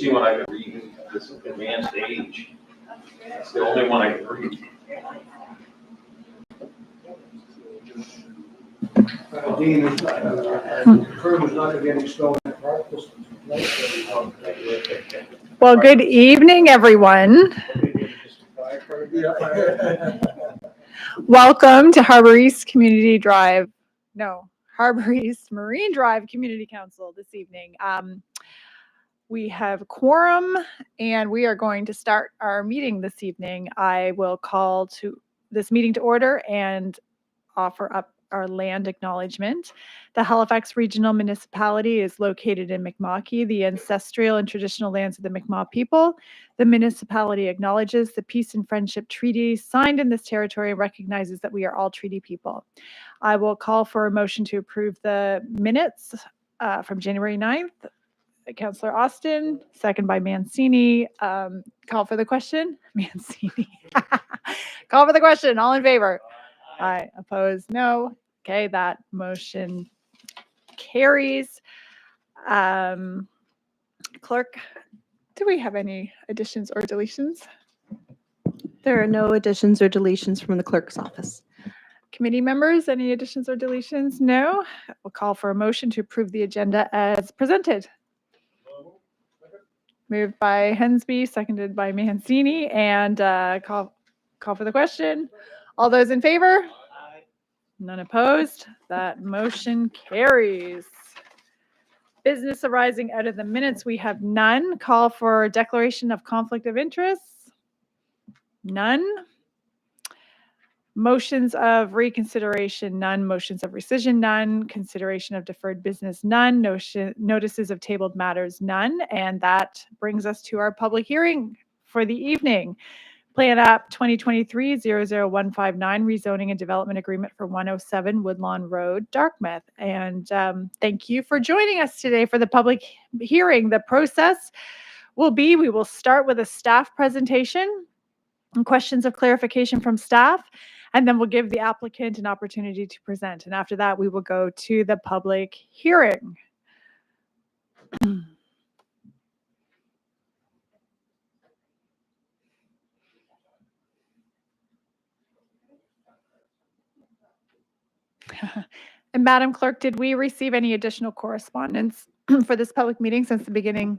see when I can read this advanced age. It's the only one I can read. Dean, the curve is not getting snow in the park. Well, good evening, everyone. Welcome to Harbour East Community Drive. No, Harbour East Marine Drive Community Council this evening. We have quorum and we are going to start our meeting this evening. I will call to this meeting to order and offer up our land acknowledgement. The Halifax Regional Municipality is located in Mi'kma'ki, the ancestral and traditional lands of the Mi'kmaq people. The municipality acknowledges the peace and friendship treaty signed in this territory and recognizes that we are all treaty people. I will call for a motion to approve the minutes from January 9th. Councillor Austin, second by Mancini. Call for the question. Mancini. Call for the question. All in favor? Aye. Opposed? No. Okay, that motion carries. Clerk, do we have any additions or deletions? There are no additions or deletions from the clerk's office. Committee members, any additions or deletions? No. We'll call for a motion to approve the agenda as presented. Moved by Hensby, seconded by Mancini, and call for the question. All those in favor? Aye. None opposed. That motion carries. Business arising out of the minutes, we have none. Call for declaration of conflict of interest. None. Motions of reconsideration, none. Motions of rescission, none. Consideration of deferred business, none. Notices of tabled matters, none. And that brings us to our public hearing for the evening. Plan App 2023-00159, rezoning and development agreement for 107 Woodlawn Road, Dartmouth. And thank you for joining us today for the public hearing. The process will be, we will start with a staff presentation and questions of clarification from staff, and then we'll give the applicant an opportunity to present. And after that, we will go to the public hearing. And Madam Clerk, did we receive any additional correspondence for this public meeting since the beginning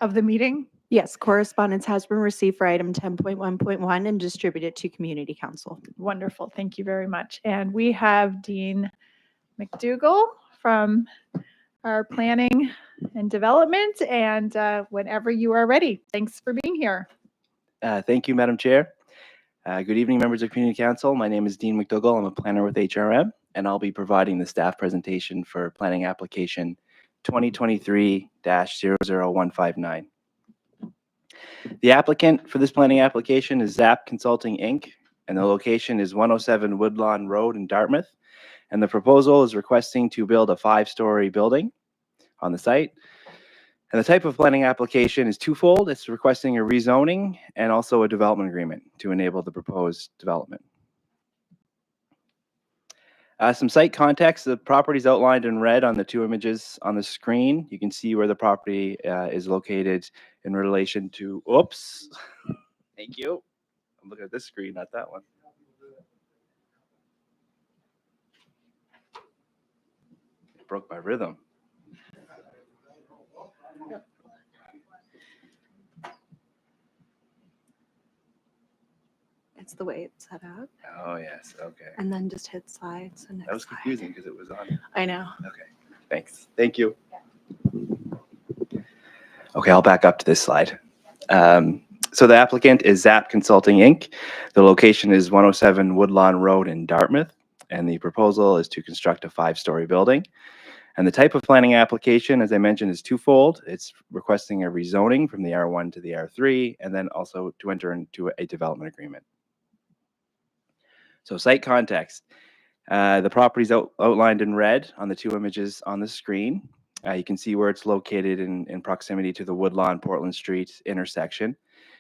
of the meeting? Yes, correspondence has been received for item 10.1.1 and distributed to Community Council. Wonderful. Thank you very much. And we have Dean McDougall from our Planning and Development. And whenever you are ready, thanks for being here. Thank you, Madam Chair. Good evening, members of Community Council. My name is Dean McDougall. I'm a planner with HRM, and I'll be providing the staff presentation for planning application 2023-00159. The applicant for this planning application is ZAP Consulting, Inc., and the location is 107 Woodlawn Road in Dartmouth. And the proposal is requesting to build a 5-story building on the site. And the type of planning application is twofold. It's requesting a rezoning and also a development agreement to enable the proposed development. Some site context, the property is outlined in red on the two images on the screen. You can see where the property is located in relation to, oops, thank you. I'm looking at this screen, not that one. It broke my rhythm. It's the way it's set up. Oh, yes, okay. And then just hit slides. And That was confusing because it was on. I know. Okay, thanks. Thank you. Okay, I'll back up to this slide. So the applicant is ZAP Consulting, Inc. The location is 107 Woodlawn Road in Dartmouth, and the proposal is to construct a 5-story building. And the type of planning application, as I mentioned, is twofold. It's requesting a rezoning from the R1 to the R3, and then also to enter into a development agreement. So site context, the property is outlined in red on the two images on the screen. You can see where it's located in proximity to the Woodlawn Portland Street intersection.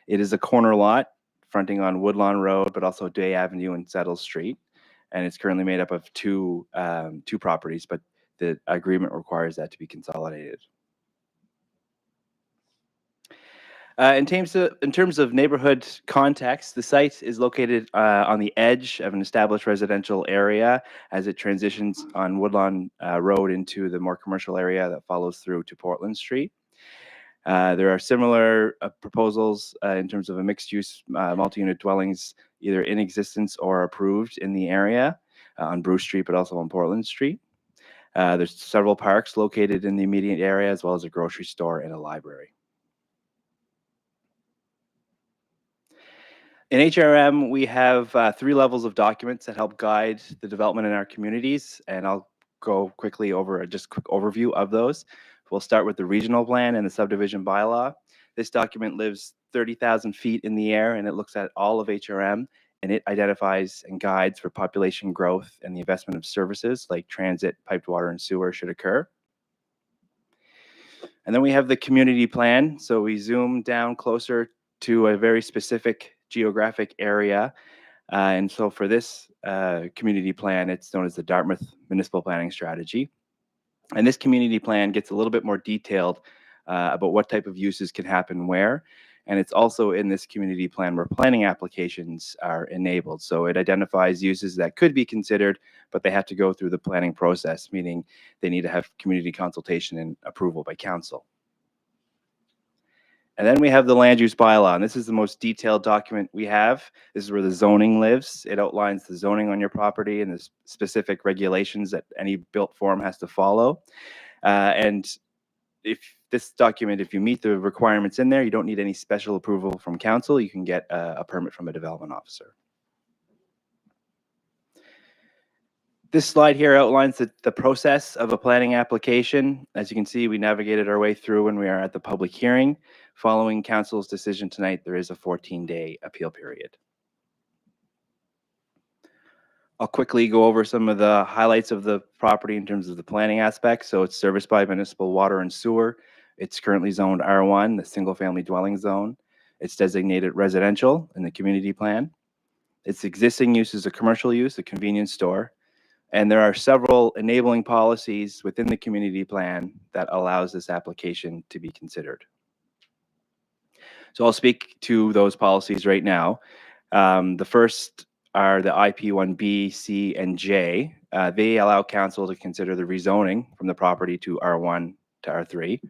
It is a corner lot fronting on Woodlawn Road, but also Day Avenue and Settle Street. And it's currently made up of two properties, but the agreement requires that to be consolidated. In terms of neighborhood context, the site is located on the edge of an established residential area as it transitions on Woodlawn Road into the more commercial area that follows through to Portland Street. There are similar proposals in terms of a mixed-use multi-unit dwellings either in existence or approved in the area on Bruce Street, but also on Portland Street. There's several parks located in the immediate area, as well as a grocery store and a library. In HRM, we have 3 levels of documents that help guide the development in our communities, and I'll go quickly over just a quick overview of those. We'll start with the regional plan and the subdivision bylaw. This document lives 30,000 feet in the air, and it looks at all of HRM, and it identifies and guides for population growth and the investment of services like transit, piped water, and sewer should occur. And then we have the community plan. So we zoom down closer to a very specific geographic area. And so for this community plan, it's known as the Dartmouth Municipal Planning Strategy. And this community plan gets a little bit more detailed about what type of uses can happen where. And it's also in this community plan where planning applications are enabled. So it identifies uses that could be considered, but they have to go through the planning process, meaning they need to have community consultation and approval by council. And then we have the land use bylaw, and this is the most detailed document we have. This is where the zoning lives. It outlines the zoning on your property and the specific regulations that any built form has to follow. And if this document, if you meet the requirements in there, you don't need any special approval from council. You can get a permit from a development officer. This slide here outlines the process of a planning application. As you can see, we navigated our way through when we are at the public hearing. Following council's decision tonight, there is a 14-day appeal period. I'll quickly go over some of the highlights of the property in terms of the planning aspect. So it's serviced by municipal water and sewer. It's currently zoned R1, the single-family dwelling zone. It's designated residential in the community plan. Its existing use is a commercial use, a convenience store. And there are several enabling policies within the community plan that allows this application to be considered. So I'll speak to those policies right now. The first are the IP1B, C, and J. They allow council to consider the rezoning from the property to R1 to R3.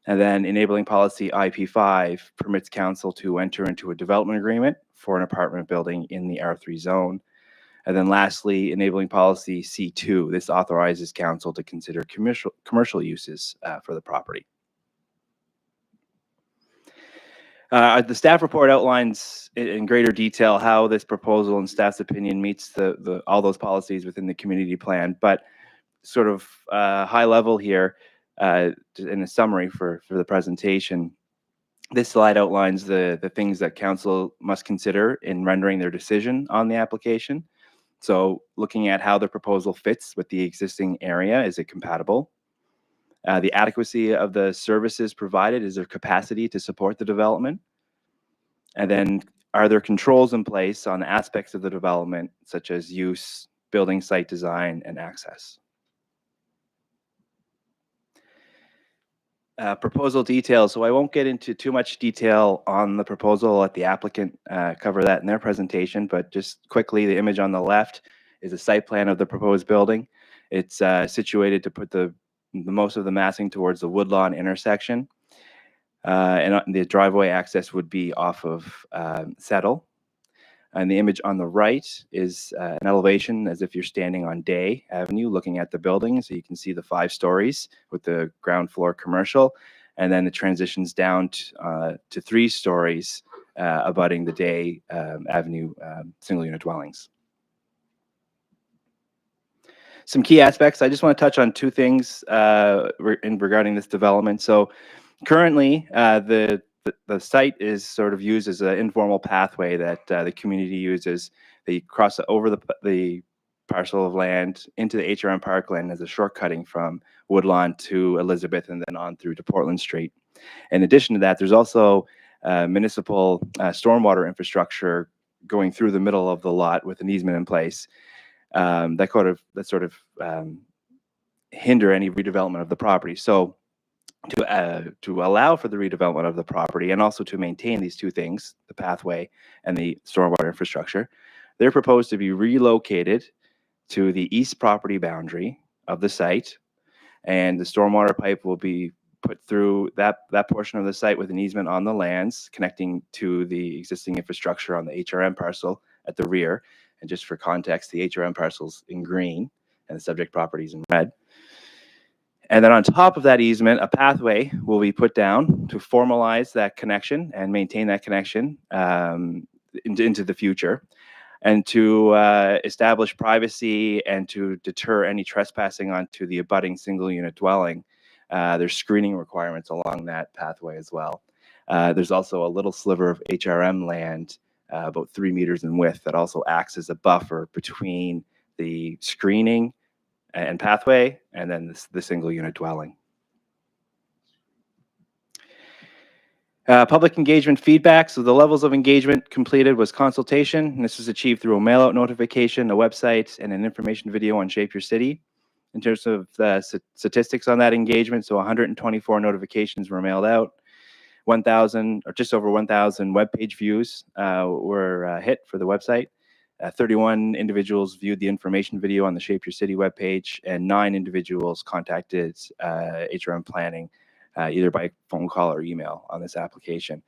And then enabling policy IP5 permits council to enter into a development agreement for an apartment building in the R3 zone. And then lastly, enabling policy C2. This authorizes council to consider commercial uses for the property. The staff report outlines in greater detail how this proposal and staff's opinion meets all those policies within the community plan, but sort of high level here in a summary for the presentation. This slide outlines the things that council must consider in rendering their decision on the application. So looking at how the proposal fits with the existing area, is it compatible? The adequacy of the services provided, is there capacity to support the development? And then are there controls in place on aspects of the development, such as use, building site design, and access? Proposal details. So I won't get into too much detail on the proposal. I'll let the applicant cover that in their presentation, but just quickly, the image on the left is a site plan of the proposed building. It's situated to put the most of the massing towards the Woodlawn intersection. And the driveway access would be off of Settle. And the image on the right is an elevation as if you're standing on Day Avenue looking at the building. So you can see the 5 stories with the ground floor commercial. And then it transitions down to 3 stories abutting the Day Avenue single unit dwellings. Some key aspects. I just want to touch on 2 things regarding this development. So currently, the site is sort of used as an informal pathway that the community uses. They cross over the parcel of land into the HRM parkland as a shortcutting from Woodlawn to Elizabeth and then on through to Portland Street. In addition to that, there's also municipal stormwater infrastructure going through the middle of the lot with an easement in place that sort of hinder any redevelopment of the property. So to allow for the redevelopment of the property and also to maintain these two things, the pathway and the stormwater infrastructure. They're proposed to be relocated to the east property boundary of the site, and the stormwater pipe will be put through that portion of the site with an easement on the lands connecting to the existing infrastructure on the HRM parcel at the rear. And just for context, the HRM parcel's in green and the subject property is in red. And then on top of that easement, a pathway will be put down to formalize that connection and maintain that connection into the future, and to establish privacy and to deter any trespassing onto the abutting single unit dwelling. There's screening requirements along that pathway as well. There's also a little sliver of HRM land, about 3 meters in width, that also acts as a buffer between the screening and pathway and then the single unit dwelling. Public engagement feedback. So the levels of engagement completed was consultation, and this was achieved through a mail-out notification, a website, and an information video on Shape Your City. In terms of the statistics on that engagement, so 124 notifications were mailed out, 1,000 or just over 1,000 web page views were hit for the website. 31 individuals viewed the information video on the Shape Your City webpage, and 9 individuals contacted HRM Planning either by phone call or email on this application.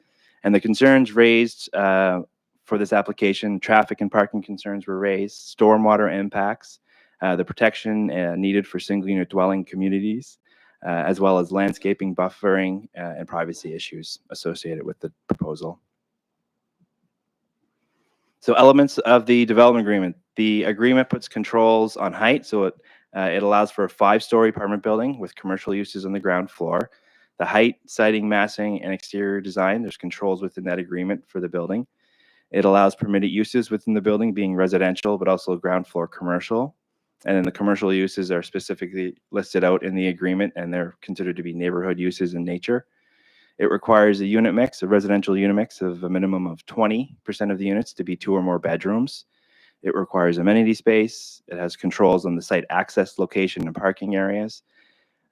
And the concerns raised for this application, traffic and parking concerns were raised, stormwater impacts, the protection needed for single unit dwelling communities, as well as landscaping, buffering, and privacy issues associated with the proposal. So elements of the development agreement. The agreement puts controls on height, so it allows for a 5-story apartment building with commercial uses on the ground floor. The height, siding, massing, and exterior design, there's controls within that agreement for the building. It allows permitted uses within the building being residential, but also ground floor commercial. And then the commercial uses are specifically listed out in the agreement, and they're considered to be neighborhood uses in nature. It requires a unit mix, a residential unit mix of a minimum of 20% of the units to be 2 or more bedrooms. It requires amenity space. It has controls on the site access, location, and parking areas.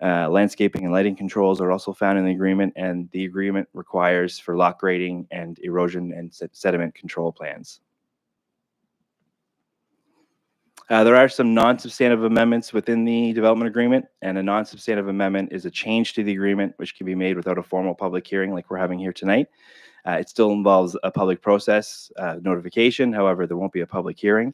Landscaping and lighting controls are also found in the agreement, and the agreement requires for lock grading and erosion and sediment control plans. There are some non-substantive amendments within the development agreement, and a non-substantive amendment is a change to the agreement which can be made without a formal public hearing like we're having here tonight. It still involves a public process notification. However, there won't be a public hearing,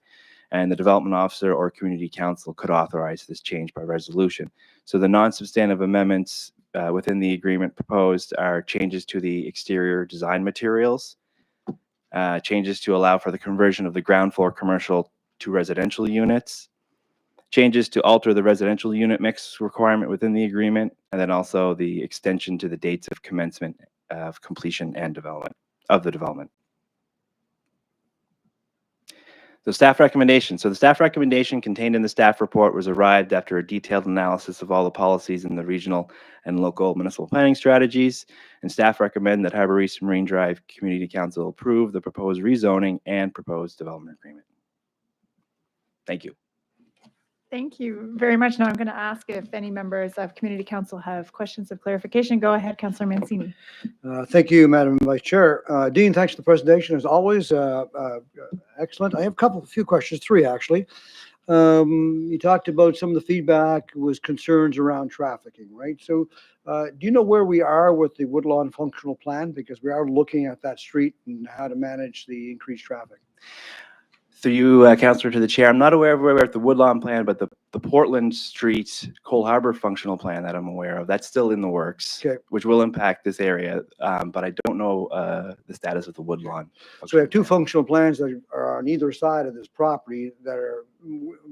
and the development officer or community council could authorize this change by resolution. So the non-substantive amendments within the agreement proposed are changes to the exterior design materials, changes to allow for the conversion of the ground floor commercial to residential units, changes to alter the residential unit mix requirement within the agreement, and then also the extension to the dates of commencement of completion and development of the development. So staff recommendation. So the staff recommendation contained in the staff report was arrived after a detailed analysis of all the policies in the regional and local municipal planning strategies. And staff recommend that Harbour East Marine Drive Community Council approve the proposed rezoning and proposed development agreement. Thank you. Thank you very much. Now I'm going to ask if any members of Community Council have questions of clarification. Go ahead, Councillor Mancini. Thank you, Madam Vice Chair. Dean, thanks for the presentation as always. Excellent. I have a few questions, 3 actually. You talked about some of the feedback was concerns around trafficking, right? So do you know where we are with the Woodlawn functional plan? Because we are looking at that street and how to manage the increased traffic. Through you, Councillor, to the chair, I'm not aware of where we're at the Woodlawn plan, but the Portland Street Cole Harbour functional plan that I'm aware of, that's still in the works, Okay. which will impact this area, but I don't know the status of the Woodlawn. So we have 2 functional plans that are on either side of this property that are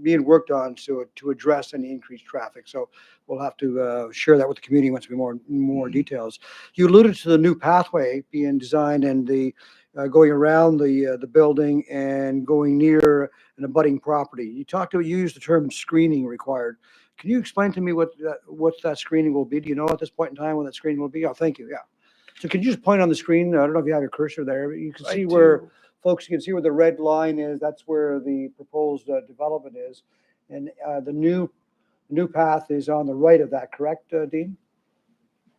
being worked on to address any increased traffic. So we'll have to share that with the community once we more details. You alluded to the new pathway being designed and the going around the building and going near an abutting property. You used the term screening required. Can you explain to me what that screening will be? Do you know at this point in time when that screening will be? Oh, thank you. Yeah. So can you just point on the screen? I don't know if you have your cursor there, but you can see where folks can see where the red line is. That's where the proposed development is, and the new path is on the right of that. Correct, Dean?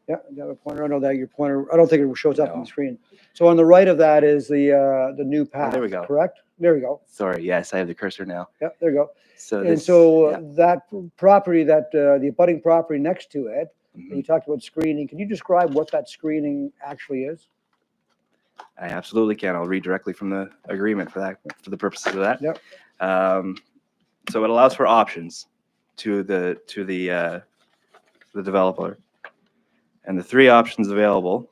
Yeah, you have a pointer. I know that your pointer, I don't think it shows up on No. the screen. So on the right of that is the new path. there we go. Correct? There we go. Sorry, yes, I have the cursor now. Yeah, there you go. So And this, so yeah. that property, the abutting property next to it, Mhm. you talked about screening. Can you describe what that screening actually is? I absolutely can. I'll read directly from the agreement for that, for the purposes of that. Yep. So it allows for options to the developer, and the three options available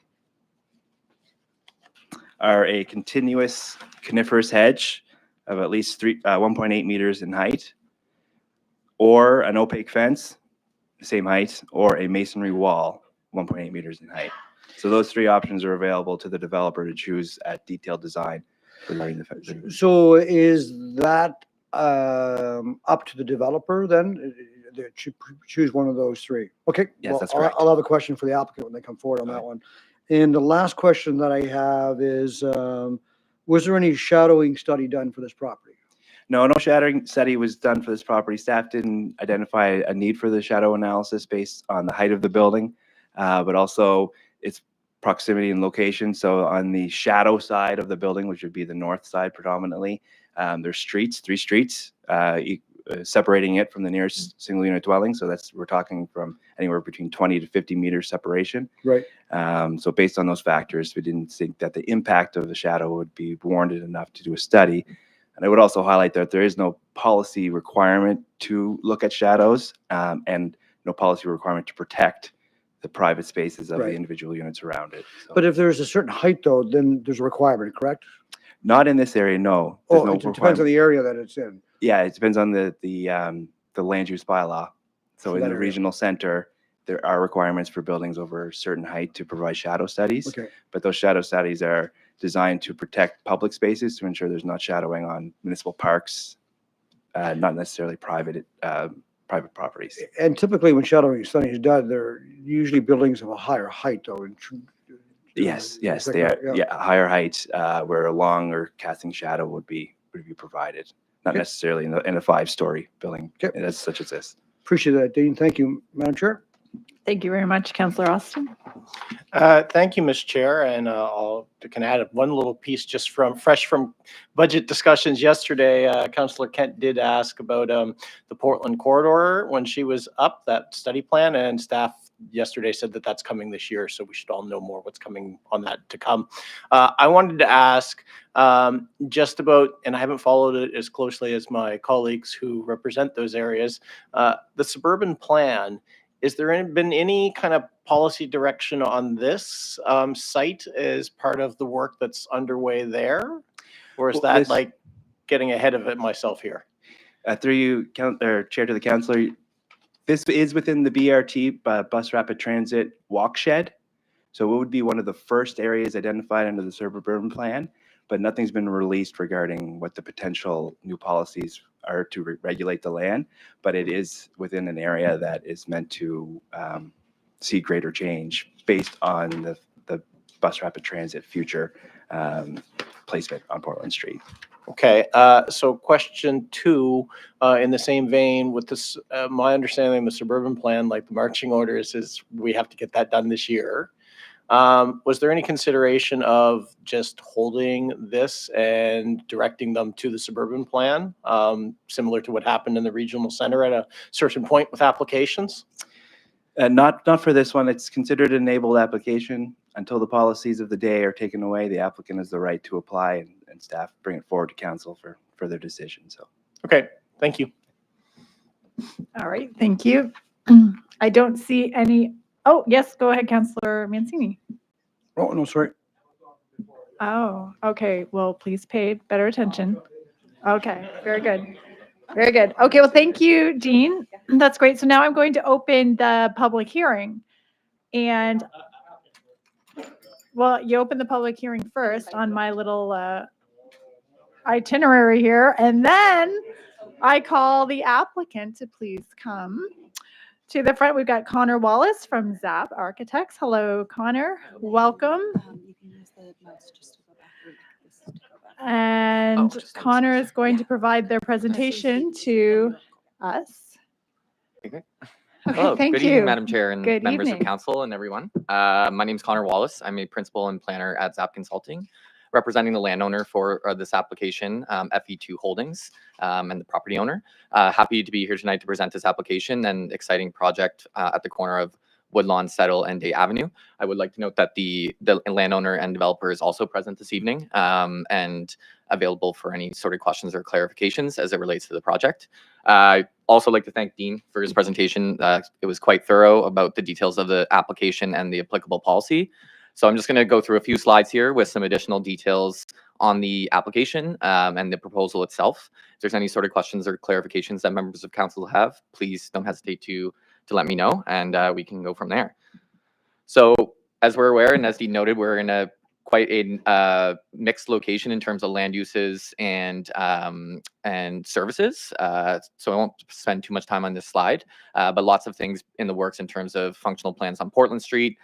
are a continuous coniferous hedge of at least 1.8 meters in height, or an opaque fence, the same height, or a masonry wall, 1.8 meters in height. So those three options are available to the developer to choose at detailed design regarding the fence. So is that up to the developer then? They should choose one of those three. Okay. Yes, well, that's correct. I'll have a question for the applicant when they come forward on that one. And the last question that I have is, was there any shadowing study done for this property? No shadowing study was done for this property. Staff didn't identify a need for the shadow analysis based on the height of the building, but also its proximity and location. So on the shadow side of the building, which would be the north side predominantly, there's three streets, separating it from the nearest single unit dwelling. So we're talking from anywhere between 20 to 50 meters separation. Right. So based on those factors, we didn't think that the impact of the shadow would be warranted enough to do a study. And I would also highlight that there is no policy requirement to look at shadows, and no policy requirement to protect the private spaces of Right. the individual units around it. So But if there's a certain height though, then there's a requirement, correct? not in this area, no. There's Oh, no it depends requirement. on the area that it's in. Yeah, it depends on the land use bylaw. So For in that the area. regional center, there are requirements for buildings over a certain height to provide shadow studies. Okay. But those shadow studies are designed to protect public spaces to ensure there's not shadowing on municipal parks, not necessarily private properties. And typically when shadowing study is done, they're usually buildings of a higher height though. Yes, Is that they are. correct? Yeah, higher heights where a long or casting shadow would be provided, not Okay. necessarily in a 5-story building Okay. such as this. Appreciate that, Dean. Thank you, Madam Chair. Thank you very much, Councillor Austin. Thank you, Ms. Chair, and can add one little piece just fresh from budget discussions yesterday. Councillor Kent did ask about the Portland corridor when she was up, that study plan, and staff yesterday said that that's coming this year, so we should all know more what's coming on that to come. I wanted to ask just about, and I haven't followed it as closely as my colleagues who represent those areas, the suburban plan. Is there been any kind of policy direction on this site as part of the work that's underway there? Or is Well, that this- like getting ahead of it myself here? Through you, Chair to the Councillor, this is within the BRT, Bus Rapid Transit Walkshed. So it would be one of the first areas identified under the suburban plan, but nothing's been released regarding what the potential new policies are to regulate the land. But it is within an area that is meant to see greater change based on the Bus Rapid Transit future placement on Portland Street. Okay, so question 2, in the same vein with this, my understanding of the suburban plan, like the marching orders, is we have to get that done this year. Was there any consideration of just holding this and directing them to the suburban plan, similar to what happened in the regional center at a certain point with applications? Not for this one. It's considered an enabled application. Until the policies of the day are taken away, the applicant has the right to apply, and staff bring it forward to council for further decision. So, Okay, thank you. All right, thank you. I don't see any, oh, yes, go ahead, Councillor Mancini. Oh, no, sorry. Oh, okay, well, please pay better attention. Okay, very good. Very good. Okay, well, thank you, Dean. That's great. So now I'm going to open the public hearing. And, well, you open the public hearing first on my little itinerary here, and then I call the applicant to please come to the front. We've got Connor Wallace from ZAP Architects. Hello, Connor. Welcome. You can use the mouse just to go back. And Connor is going to provide their presentation to us. Hello, thank good evening, you. Madam Chair and Good members evening. of council and everyone. My name is Connor Wallace. I'm a principal and planner at ZAP Consulting, representing the landowner for this application, FE2 Holdings, and the property owner. Happy to be here tonight to present this application and exciting project at the corner of Woodlawn, Settle, and Day Avenue. I would like to note that the landowner and developer is also present this evening and available for any sort of questions or clarifications as it relates to the project. Also like to thank Dean for his presentation. It was quite thorough about the details of the application and the applicable policy. So I'm just going to go through a few slides here with some additional details on the application and the proposal itself. If there's any sort of questions or clarifications that members of council have, please don't hesitate to let me know, and we can go from there. So as we're aware, and as Dean noted, we're in a quite a mixed location in terms of land uses and services. So I won't spend too much time on this slide, but lots of things in the works in terms of functional plans on Portland Street,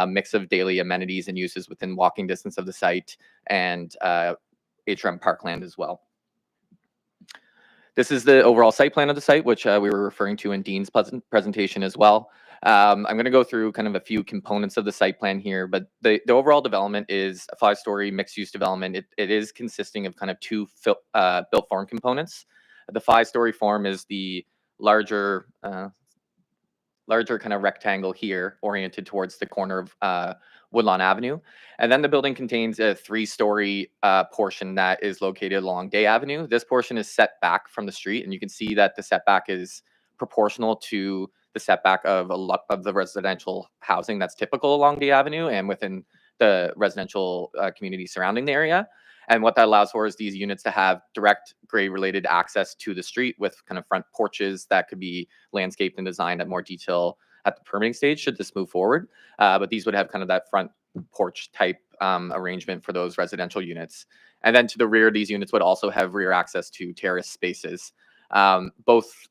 mix of daily amenities and uses within walking distance of the site, and HRM parkland as well. This is the overall site plan of the site, which we were referring to in Dean's presentation as well. I'm going to go through kind of a few components of the site plan here, but the overall development is a 5-story mixed-use development. It is consisting of kind of two built form components. The 5-story form is the larger kind of rectangle here oriented towards the corner of Woodlawn Avenue. And then the building contains a 3-story portion that is located along Day Avenue. This portion is set back from the street, and you can see that the setback is proportional to the setback of a lot of the residential housing that's typical along Day Avenue and within the residential community surrounding the area. And what that allows for is these units to have direct grade-related access to the street with kind of front porches that could be landscaped and designed at more detail at the permitting stage should this move forward. But these would have kind of that front porch type arrangement for those residential units. And then to the rear, these units would also have rear access to terrace spaces. Both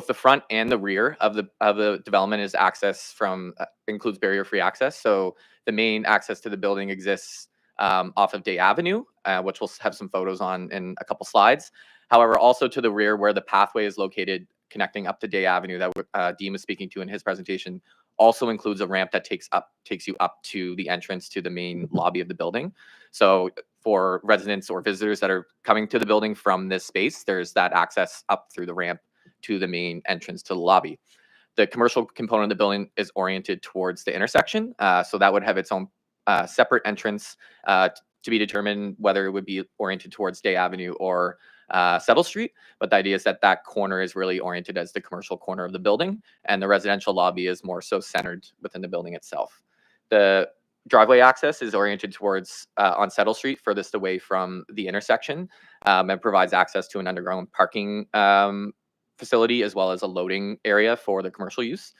the front and the rear of the development is access from includes barrier-free access. So the main access to the building exists off of Day Avenue, which we'll have some photos on in a couple slides. However, also to the rear where the pathway is located connecting up to Day Avenue that Dean was speaking to in his presentation also includes a ramp that takes you up to the entrance to the main lobby of the building. So for residents or visitors that are coming to the building from this space, there's that access up through the ramp to the main entrance to the lobby. The commercial component of the building is oriented towards the intersection. So that would have its own separate entrance to be determined whether it would be oriented towards Day Avenue or Settle Street. But the idea is that that corner is really oriented as the commercial corner of the building, and the residential lobby is more so centered within the building itself. The driveway access is oriented towards on Settle Street, furthest away from the intersection, and provides access to an underground parking facility as well as a loading area for the commercial use.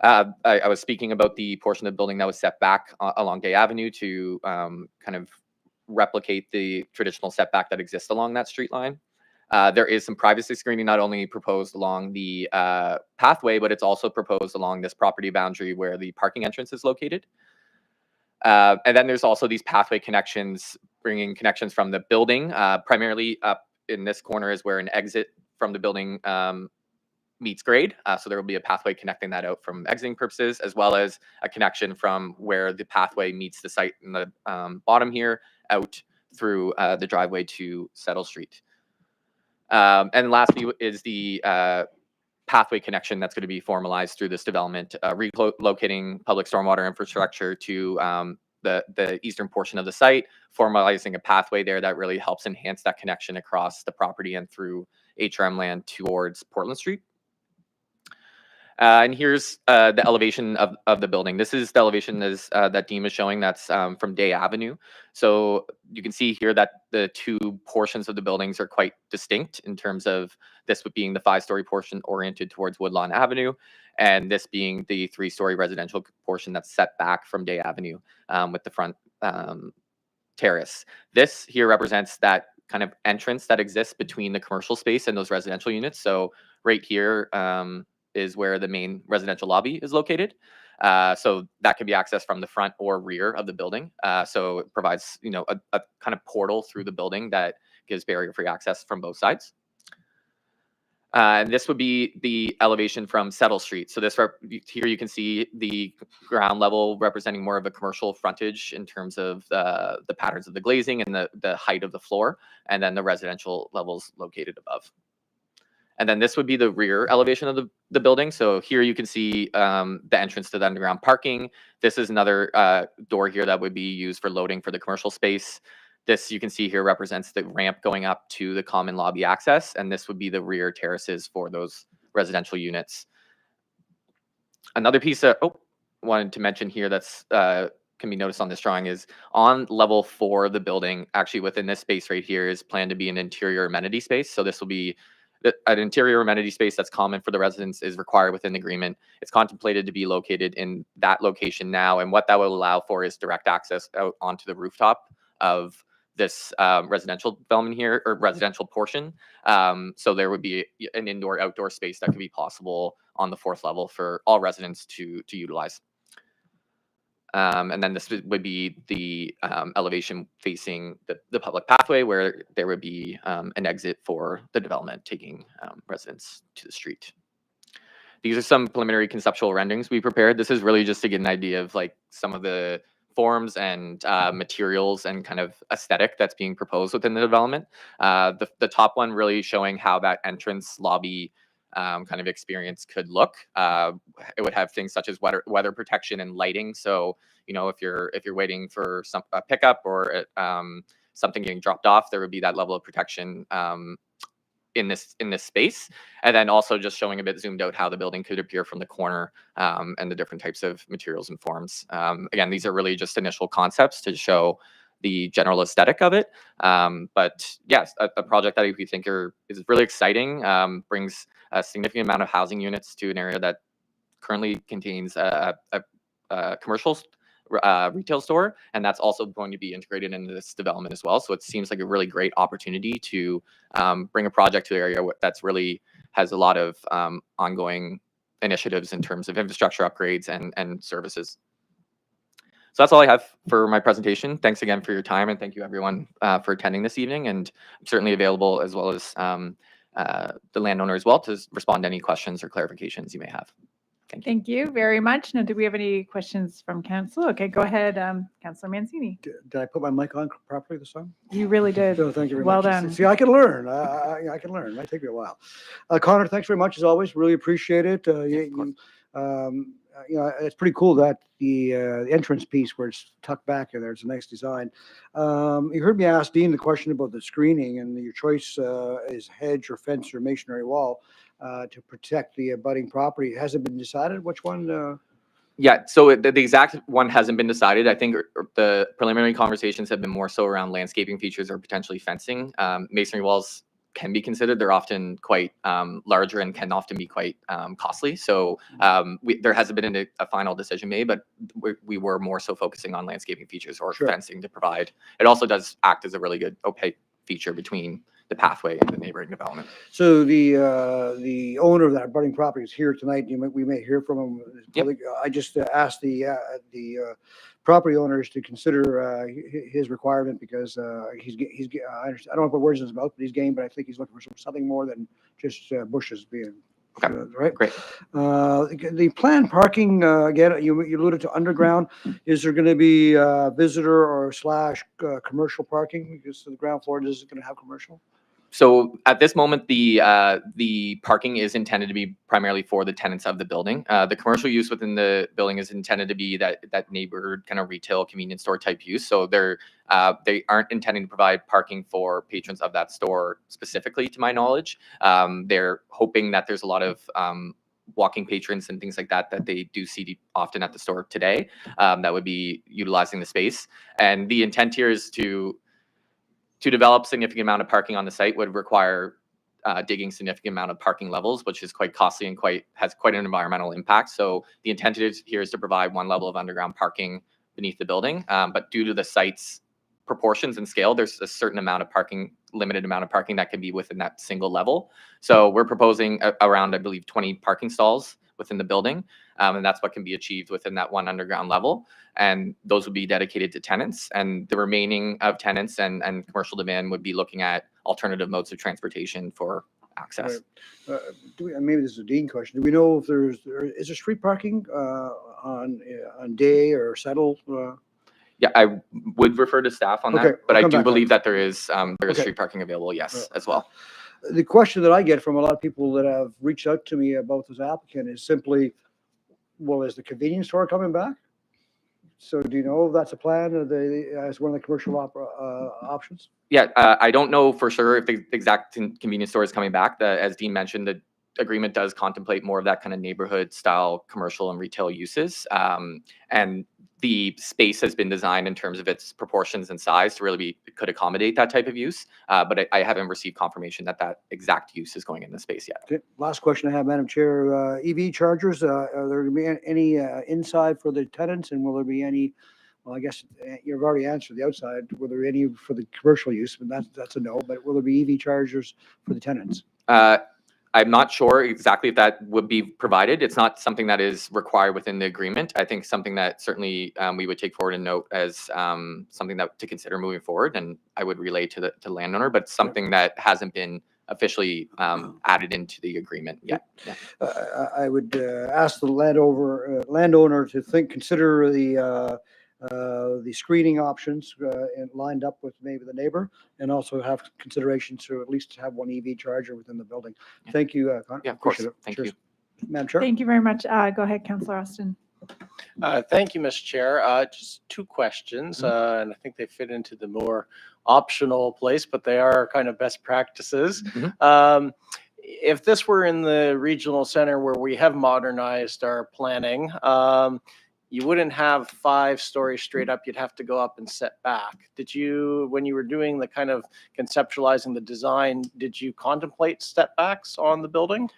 I was speaking about the portion of the building that was set back along Day Avenue to kind of replicate the traditional setback that exists along that street line. There is some privacy screening not only proposed along the pathway, but it's also proposed along this property boundary where the parking entrance is located. And then there's also these pathway connections, bringing connections from the building. Primarily up in this corner is where an exit from the building meets grade. So there will be a pathway connecting that out from exiting purposes, as well as a connection from where the pathway meets the site in the bottom here out through the driveway to Settle Street. And lastly is the pathway connection that's going to be formalized through this development, relocating public stormwater infrastructure to the eastern portion of the site, formalizing a pathway there that really helps enhance that connection across the property and through HRM land towards Portland Street. And here's the elevation of the building. This is the elevation that Dean is showing. That's from Day Avenue. So you can see here that the two portions of the buildings are quite distinct in terms of this being the 5-story portion oriented towards Woodlawn Avenue, and this being the 3-story residential portion that's set back from Day Avenue with the front terrace. This here represents that kind of entrance that exists between the commercial space and those residential units. So right here, is where the main residential lobby is located. So that can be accessed from the front or rear of the building. So it provides, a kind of portal through the building that gives barrier-free access from both sides. This would be the elevation from Settle Street. So here you can see the ground level representing more of a commercial frontage in terms of the patterns of the glazing and the height of the floor, and then the residential levels located above. And then this would be the rear elevation of the building. So here you can see the entrance to the underground parking. This is another door here that would be used for loading for the commercial space. This you can see here represents the ramp going up to the common lobby access, and this would be the rear terraces for those residential units. Another piece of, wanted to mention here that's can be noticed on this drawing is on level 4 of the building, actually within this space right here is planned to be an interior amenity space. So this will be an interior amenity space that's common for the residents is required within the agreement. It's contemplated to be located in that location now, and what that will allow for is direct access out onto the rooftop of this residential development here, or residential portion. So there would be an indoor-outdoor space that could be possible on the 4th level for all residents to utilize. And then this would be the elevation facing the public pathway, where there would be an exit for the development taking residents to the street. These are some preliminary conceptual renderings we prepared. This is really just to get an idea of like some of the forms and materials and kind of aesthetic that's being proposed within the development. The top one really showing how that entrance lobby kind of experience could look. It would have things such as weather protection and lighting. So if you're waiting for a pickup or something getting dropped off, there would be that level of protection in this space. And then also just showing a bit zoomed out how the building could appear from the corner and the different types of materials and forms. Again, these are really just initial concepts to show the general aesthetic of it. But yes, a project that we think is really exciting, brings a significant amount of housing units to an area that currently contains a commercial retail store, and that's also going to be integrated into this development as well. So it seems like a really great opportunity to bring a project to the area that's really has a lot of ongoing initiatives in terms of infrastructure upgrades and services. So that's all I have for my presentation. Thanks again for your time, and thank you everyone for attending this evening. And I'm certainly available, as well as the landowner as well, to respond to any questions or clarifications you may have. Thank you. Thank you very much. Now, do we have any questions from council? Okay, go ahead, Councillor Mancini. Did I put my mic on properly this time? You really did. So thank you very Well much. done. See, I can learn. I can learn. It might take me a while. Connor, thanks very much as always. Really appreciate it. It's pretty cool that the entrance piece where it's tucked back in there. It's a nice design. You heard me ask Dean the question about the screening, and your choice is hedge or fence or masonry wall to protect the abutting property. Has it been decided which one? Yeah, so the exact one hasn't been decided. I think the preliminary conversations have been more so around landscaping features or potentially fencing. Masonry walls can be considered. They're often quite larger and can often be quite costly. So there hasn't been a final decision made, but we were more so focusing on landscaping features or Sure. fencing to provide. It also does act as a really good opaque feature between the pathway and the neighboring development. So the owner of that abutting property is here tonight. We may hear from him. Yep. I just asked the property owners to consider his requirement, because he's I don't know what words in his mouth, but he's game. But I think he's looking for something more than just bushes being. Okay. Right. Great. The planned parking, again, you alluded to underground. Is there going to be visitor or / commercial parking? Because the ground floor is going to have commercial. So at this moment, the parking is intended to be primarily for the tenants of the building. The commercial use within the building is intended to be that neighborhood kind of retail convenience store type use. So they aren't intending to provide parking for patrons of that store specifically, to my knowledge. They're hoping that there's a lot of walking patrons and things like that they do see often at the store today that would be utilizing the space. And the intent here is to develop significant amount of parking on the site would require digging significant amount of parking levels, which is quite costly and has quite an environmental impact. So the intent here is to provide one level of underground parking beneath the building. But due to the site's proportions and scale, there's a certain amount of parking, limited amount of parking that can be within that single level. So we're proposing around, I believe, 20 parking stalls within the building. And that's what can be achieved within that one underground level. And those would be dedicated to tenants. And the remaining of tenants and commercial demand would be looking at alternative modes of transportation for access. Maybe this is a Dean question. Do we know if is there street parking on Day or Settle? Yeah, I would refer to staff on Okay, that, but I'll I come do back on believe that. that there is Okay. street parking available, yes, as well. The question that I get from a lot of people that have reached out to me about this applicant is simply, well, is the convenience store coming back? So do you know if that's a plan as one of the commercial options? Yeah, I don't know for sure if the exact convenience store is coming back. As Dean mentioned, the agreement does contemplate more of that kind of neighborhood style commercial and retail uses. And the space has been designed in terms of its proportions and size to really could accommodate that type of use. But I haven't received confirmation that that exact use is going in the space yet. Okay, last question I have, Madam Chair, EV chargers, are there going to be any inside for the tenants, and will there be any, well, I guess you've already answered the outside, will there be any for the commercial use, but that's a no, but will there be EV chargers for the tenants? I'm not sure exactly if that would be provided. It's not something that is required within the agreement. I think something that certainly we would take forward and note as something that to consider moving forward, and I would relay to the landowner, but something that hasn't been officially added into the agreement yet. Yeah. I would ask the landowner to consider the screening options and lined up with maybe the neighbor, and also have consideration to at least have one EV charger within the building. Yeah. Thank you, Connor. Yeah, of course. Appreciate it. Thank Cheers. you. Madam Chair. Thank you very much. Go ahead, Councillor Austin. Thank you, Mr. Chair. Just two questions, and I think they fit into the more optional place, but they are kind of best practices. If this were in the regional center where we have modernized our planning, you wouldn't have 5 stories straight up. You'd have to go up and set back. Did you, when you were doing the kind of conceptualizing the design, did you contemplate step backs on the building?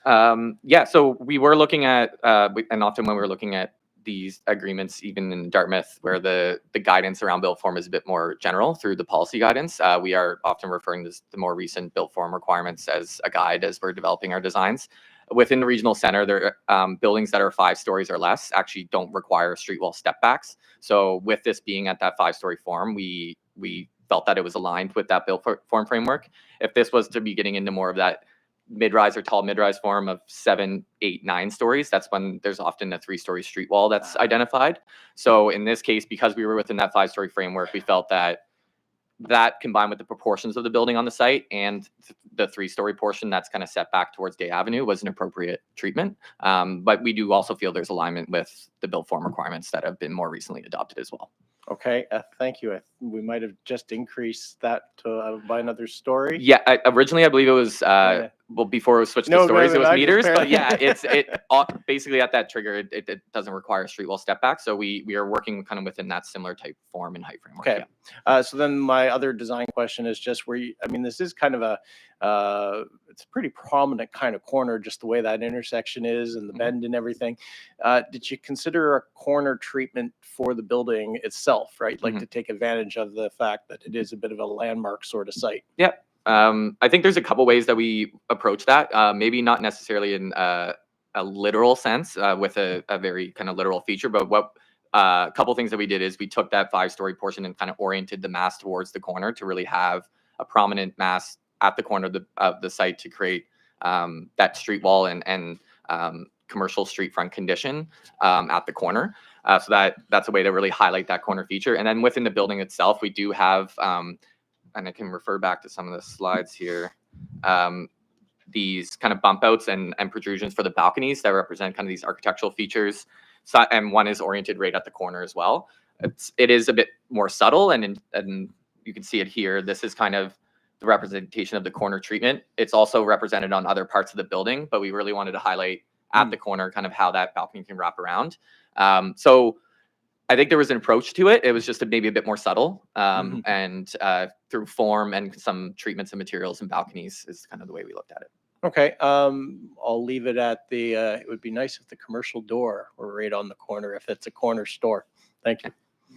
Yeah, so we were looking at, and often when we were looking at these agreements, even in Dartmouth, where the guidance around built form is a bit more general through the policy guidance, we are often referring to the more recent built form requirements as a guide as we're developing our designs. Within the regional center, there buildings that are 5 stories or less actually don't require street wall step backs. So with this being at that 5-story form, we felt that it was aligned with that built form framework. If this was to be getting into more of that mid-rise or tall mid-rise form of 7, 8, 9 stories, that's when there's often a 3-story street wall that's identified. So in this case, because we were within that 5-story framework, we felt that combined with the proportions of the building on the site and the 3-story portion that's kind of set back towards Day Avenue was an appropriate treatment. But we do also feel there's alignment with the built form requirements that have been more recently adopted as well. Okay, thank you. We might have just increased that to by another story. Yeah, originally I believe it was well, before it was switched to stories, it was meters. But yeah, it basically at that trigger, it doesn't require street wall step back. So we are working kind of within that similar type form and height framework. Okay. Yeah. So then my other design question is just where you, I mean, this is kind of it's a pretty prominent kind of corner, just the way that intersection is and the bend and everything. Did you consider a corner treatment for the building itself, right? Like to take advantage of the fact that it is a bit of a landmark sort of site? Yeah. I think there's a couple ways that we approach that. Maybe not necessarily in a literal sense with a very kind of literal feature, but what a couple things that we did is we took that 5-story portion and kind of oriented the mass towards the corner to really have a prominent mass at the corner of the site to create that street wall and commercial street front condition at the corner. So that's a way to really highlight that corner feature. And then within the building itself, we do have, and I can refer back to some of the slides here, these kind of bump outs and protrusions for the balconies that represent kind of these architectural features. So, and one is oriented right at the corner as well. It is a bit more subtle, and you can see it here. This is kind of the representation of the corner treatment. It's also represented on other parts of the building, but we really wanted to highlight at the corner kind of how that balcony can wrap around. So I think there was an approach to it. It was just maybe a bit more subtle, and through form and some treatments and materials and balconies is kind of the way we looked at it. Okay, I'll leave it at the, it would be nice if the commercial door were right on the corner, if it's a corner store. Thank you.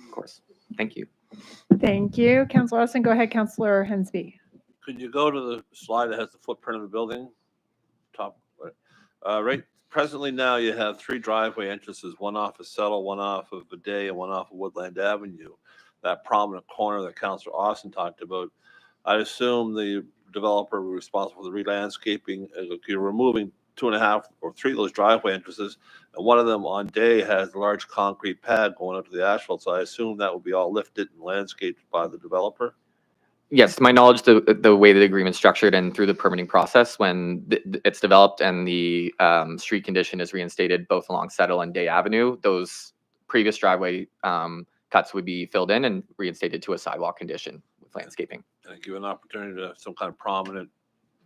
Of course. Thank you. Thank you. Councillor Austin, go ahead, Councillor Hensby. Could you go to the slide that has the footprint of the building? Top, right. Presently now you have 3 driveway entrances, one off of Settle, one off of Bidet, and one off of Woodland Avenue. That prominent corner that Councillor Austin talked about. I assume the developer responsible for the re-landscaping. You're removing 2.5 or 3 of those driveway entrances, and one of them on day has a large concrete pad going up to the asphalt. So I assume that will be all lifted and landscaped by the developer. Yes, to my knowledge, the way the agreement's structured and through the permitting process, when it's developed and the street condition is reinstated both along Settle and Day Avenue, those previous driveway cuts would be filled in and reinstated to a sidewalk condition with landscaping. And give an opportunity to have some kind of prominent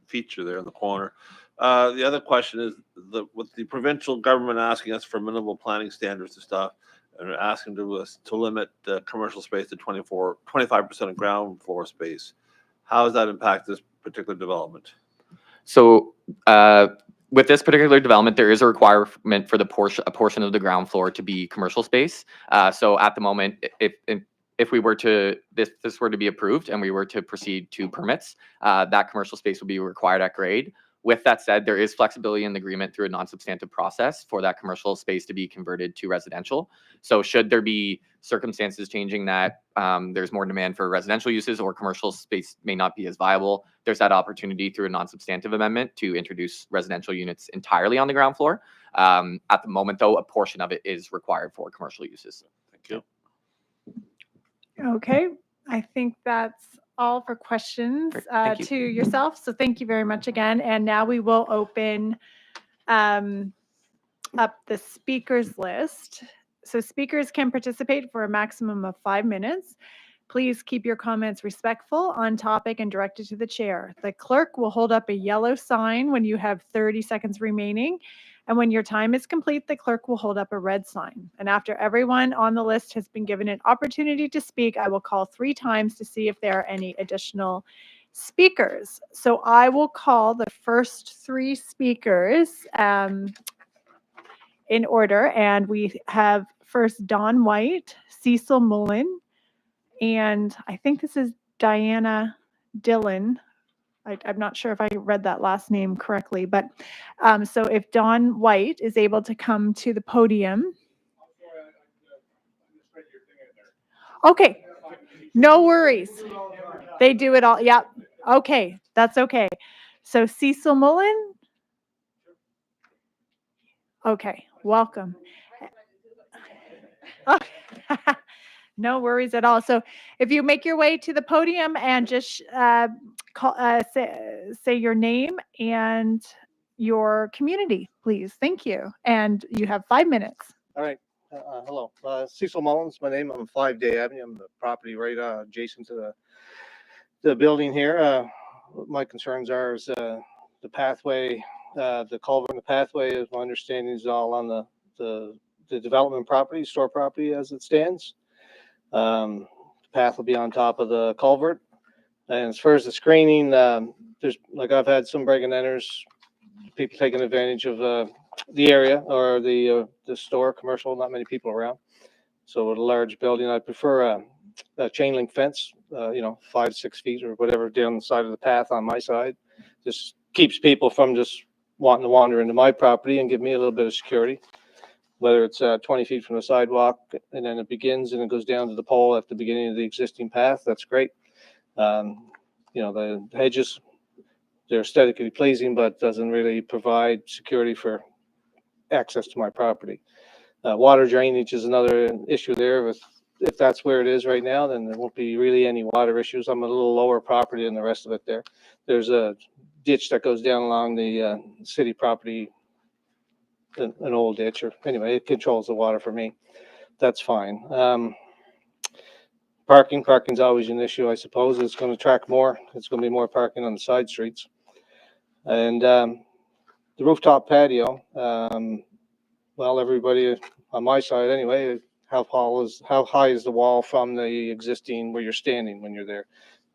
feature there in the corner. The other question is, with the provincial government asking us for minimal planning standards and stuff, and asking us to limit commercial space to 25% of ground floor space, how does that impact this particular development? So with this particular development, there is a requirement for a portion of the ground floor to be commercial space. So at the moment, if we were to this were to be approved and we were to proceed to permits, that commercial space would be required at grade. With that said, there is flexibility in the agreement through a non-substantive process for that commercial space to be converted to residential. So should there be circumstances changing that there's more demand for residential uses or commercial space may not be as viable, there's that opportunity through a non-substantive amendment to introduce residential units entirely on the ground floor. At the moment, though, a portion of it is required for commercial uses. Thank you. Okay, I think that's all for questions Great, thank you. to yourself. So thank you very much again. And now we will open up the speakers list. So speakers can participate for a maximum of 5 minutes. Please keep your comments respectful, on topic, and directed to the chair. The clerk will hold up a yellow sign when you have 30 seconds remaining. And when your time is complete, the clerk will hold up a red sign. And after everyone on the list has been given an opportunity to speak, I will call 3 times to see if there are any additional speakers. So I will call the first 3 speakers in order. And we have first Don White, Cecil Mullen, and I think this is Diana Dillon. I'm not sure if I read that last name correctly, but so if Don White is able to come to the podium. Okay, no worries. They do it all. Yep. Okay, that's okay. So Cecil Mullen. Okay, welcome. No worries at all. So if you make your way to the podium and just say your name and your community, please. Thank you. And you have 5 minutes. All right. Hello. Cecil Mullins, my name. I'm 5 Day Avenue. I'm the property right adjacent to the building here. My concerns are is the pathway, the culvert and the pathway, as my understanding, is all on the development property, store property as it stands. The path will be on top of the culvert. And as far as the screening, there's like I've had some break and enters, people taking advantage of the area or the store, commercial, not many people around. So with a large building, I prefer a chain link fence, 5 to 6 feet or whatever down the side of the path on my side. Just keeps people from just wanting to wander into my property and give me a little bit of security. Whether it's 20 feet from the sidewalk and then it begins and it goes down to the pole at the beginning of the existing path, that's great. The hedges, they're aesthetically pleasing, but doesn't really provide security for access to my property. Water drainage is another issue there. If that's where it is right now, then there won't be really any water issues. I'm a little lower property than the rest of it there. There's a ditch that goes down along the city property, an old ditch, or anyway, it controls the water for me. That's fine. Parking's always an issue, I suppose. It's going to attract more. It's going to be more parking on the side streets. And the rooftop patio, well, everybody on my side anyway, how high is the wall from the existing where you're standing when you're there?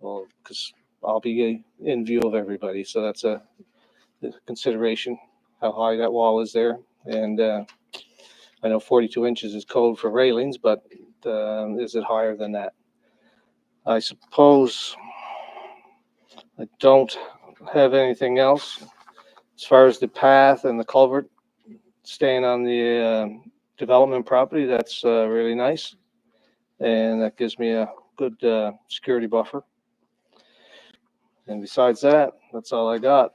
Well, because I'll be in view of everybody. So that's a consideration, how high that wall is there. And I know 42 inches is code for railings, but is it higher than that? I suppose I don't have anything else. As far as the path and the culvert staying on the development property, that's really nice. And that gives me a good security buffer. And besides that, that's all I got.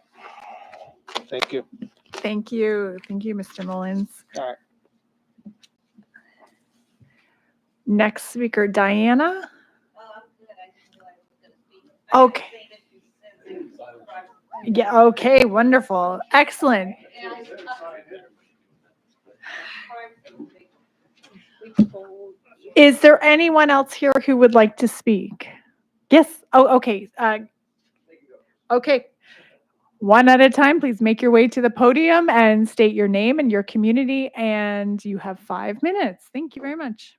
Thank you. Thank you. Thank you, Mr. Mullins. All right. Next speaker, Diana. Okay. Yeah, okay, wonderful. Excellent. Is there anyone else here who would like to speak? Yes. Oh, okay. Okay. One at a time, please make your way to the podium and state your name and your community, and you have 5 minutes. Thank you very much.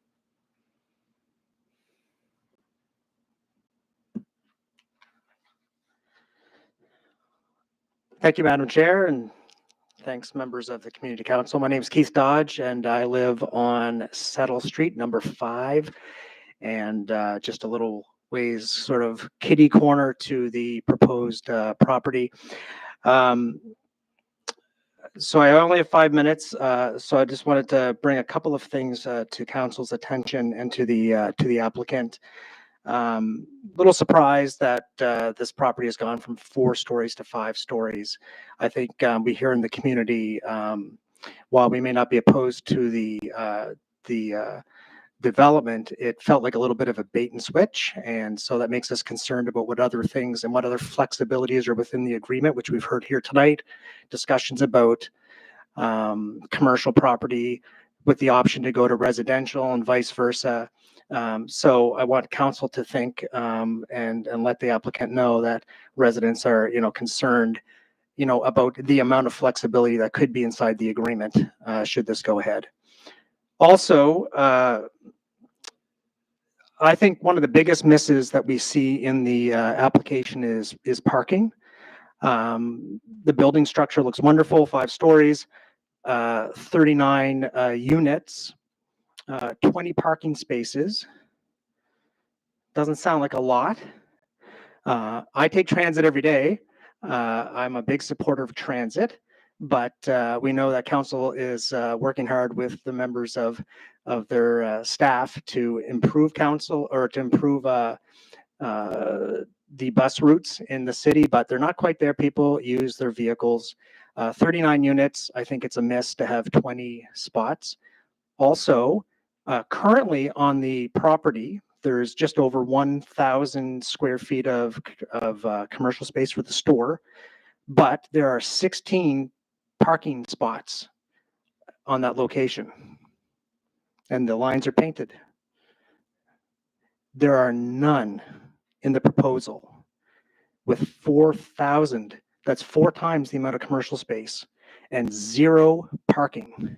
Thank you, Madam Chair, and thanks, members of the Community Council. My name is Keith Dodge, and I live on Settle Street, number 5, and just a little ways, sort of kitty corner to the proposed property. So I only have 5 minutes, so I just wanted to bring a couple of things to council's attention and to the applicant. Little surprised that this property has gone from 4 stories to 5 stories. I think we here in the community, while we may not be opposed to the development, it felt like a little bit of a bait and switch, and so that makes us concerned about what other things and what other flexibilities are within the agreement, which we've heard here tonight. Discussions about commercial property with the option to go to residential and vice versa. So I want council to think and let the applicant know that residents are, concerned, about the amount of flexibility that could be inside the agreement should this go ahead. Also, I think one of the biggest misses that we see in the application is parking. The building structure looks wonderful, 5 stories, 39 units, 20 parking spaces. Doesn't sound like a lot. I take transit every day. I'm a big supporter of transit, but we know that council is working hard with the members of their staff to improve council or to improve the bus routes in the city, but they're not quite there. People use their vehicles. 39 units, I think it's a miss to have 20 spots. Also, currently on the property, there's just over 1,000 square feet of commercial space for the store, but there are 16 parking spots on that location, and the lines are painted. There are none in the proposal with 4,000. That's 4 times the amount of commercial space and 0 parking.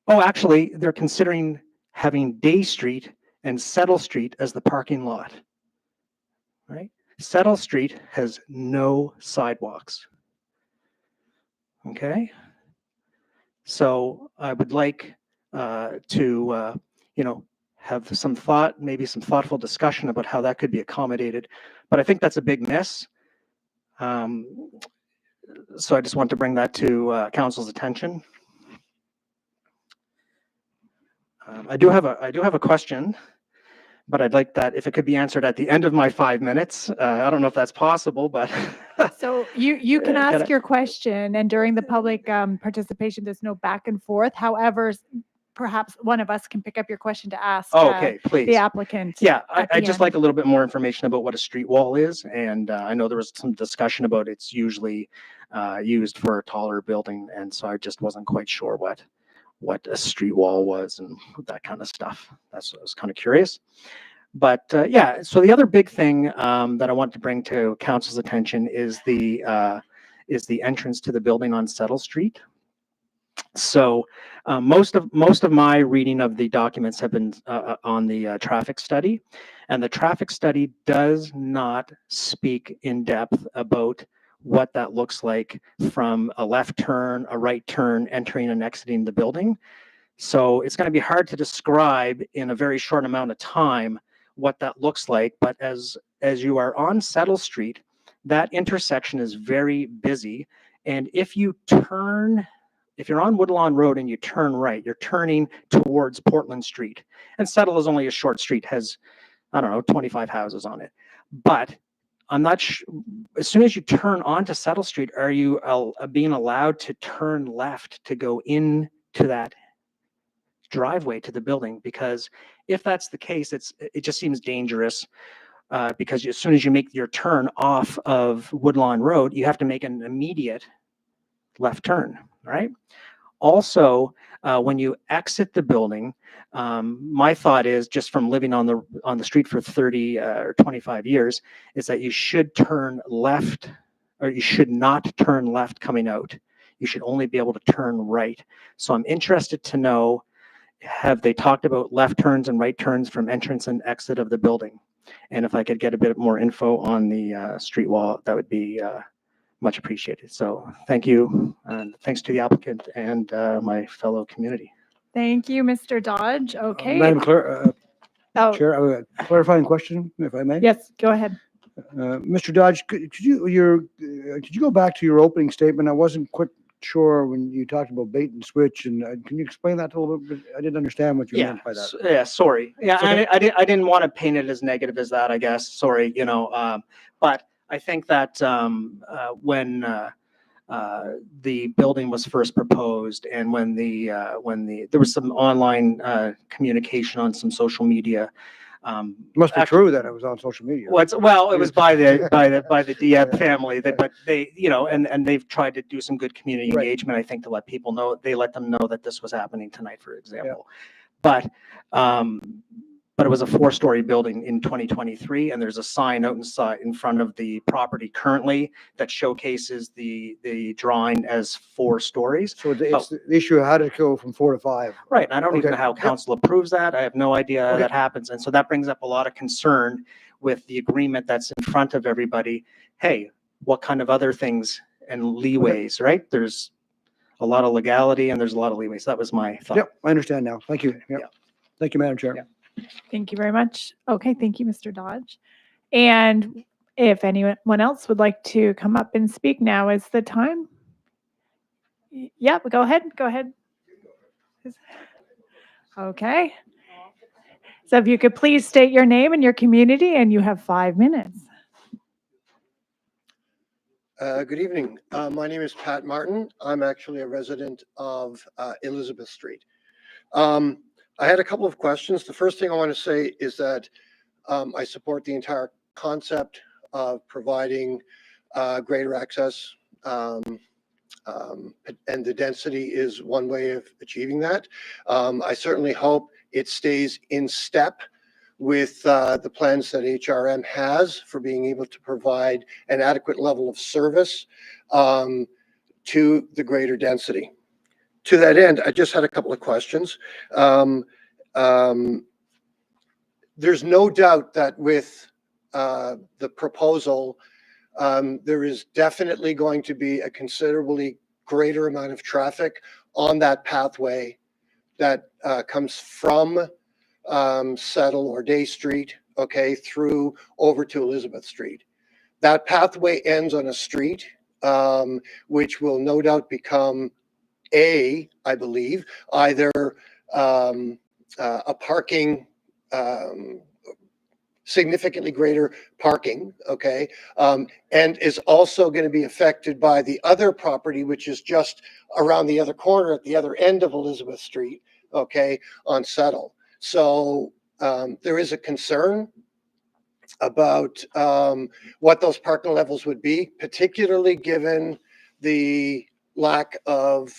Oh, actually, they're considering having Day Street and Settle Street as the parking lot, right? Settle Street has no sidewalks. Okay. So I would like to, have some thought, maybe some thoughtful discussion about how that could be accommodated. But I think that's a big miss. So I just want to bring that to council's attention. I do have a question, but I'd like that if it could be answered at the end of my 5 minutes. I don't know if that's possible, but So you can Can ask I- your question, and during the public participation, there's no back and forth. However, perhaps one of us can pick up your question to ask Oh, okay, please. the applicant. Yeah, at I the just end. like a little bit more information about what a street wall is. And I know there was some discussion about it's usually used for a taller building. And so I just wasn't quite sure what a street wall was and that kind of stuff. That's what I was kind of curious. But yeah, so the other big thing that I want to bring to council's attention is the entrance to the building on Settle Street. So most of my reading of the documents have been on the traffic study, and the traffic study does not speak in depth about what that looks like from a left turn, a right turn, entering and exiting the building. So it's going to be hard to describe in a very short amount of time what that looks like. But as you are on Settle Street, that intersection is very busy, and if you're on Woodlawn Road and you turn right, you're turning towards Portland Street. And Settle is only a short street, has, I don't know, 25 houses on it. But I'm not as soon as you turn onto Settle Street, are you being allowed to turn left to go into that driveway to the building? Because if that's the case, it just seems dangerous. Because as soon as you make your turn off of Woodlawn Road, you have to make an immediate left turn, right? Also, when you exit the building, my thought is, just from living on the street for 30 or 25 years, is that you should turn left, or you should not turn left coming out. You should only be able to turn right. So I'm interested to know, have they talked about left turns and right turns from entrance and exit of the building? And if I could get a bit more info on the street wall, that would be much appreciated. So thank you, and thanks to the applicant and my fellow community. Thank you, Mr. Dodge. Okay. Madam Clerk, Oh, Chair, I have a clarifying question, if I may. yes, go ahead. Mr. Dodge, could you go back to your opening statement? I wasn't quite sure when you talked about bait and switch, and can you explain that a little bit? I didn't understand what you meant by that. Yeah, sorry. Yeah, It's okay. I didn't want to paint it as negative as that, I guess. Sorry, but I think that when the building was first proposed, and when there was some online communication on some social media. Must be true that it was on social media. Well, it was by the Diab family, but they, and they've tried to do some good community Right. engagement, I think, to let people know. They let them know that this was happening tonight, for example. But it was a 4-story building in 2023, and there's a sign out in front of the property currently that showcases the drawing as 4 stories. So it's the issue of how to go from 4 to 5. Right, and I don't even Okay. know how Yep. council approves that. I have no idea how Okay. that happens. And so that brings up a lot of concern with the agreement that's in front of everybody. Hey, what kind of other things and leeways, right? There's a lot of legality and there's a lot of leeway. So that was my thought. Yep, I understand now. Thank you. Yep. Yeah. Thank you, Madam Chair. Yeah. Thank you very much. Okay, thank you, Mr. Dodge. And if anyone else would like to come up and speak, now is the time. Yeah, go ahead. Go ahead. Okay. So if you could please state your name and your community, and you have 5 minutes. Good evening. My name is Pat Martin. I'm actually a resident of Elizabeth Street. I had a couple of questions. The first thing I want to say is that I support the entire concept of providing greater access, and the density is one way of achieving that. I certainly hope it stays in step with the plans that HRM has for being able to provide an adequate level of service to the greater density. To that end, I just had a couple of questions. There's no doubt that with the proposal, there is definitely going to be a considerably greater amount of traffic on that pathway that comes from Settle or Day Street, okay, through over to Elizabeth Street. That pathway ends on a street, which will no doubt become I believe, either a parking, significantly greater parking, okay, and is also going to be affected by the other property, which is just around the other corner at the other end of Elizabeth Street, okay, on Settle. So there is a concern about what those parking levels would be, particularly given the lack of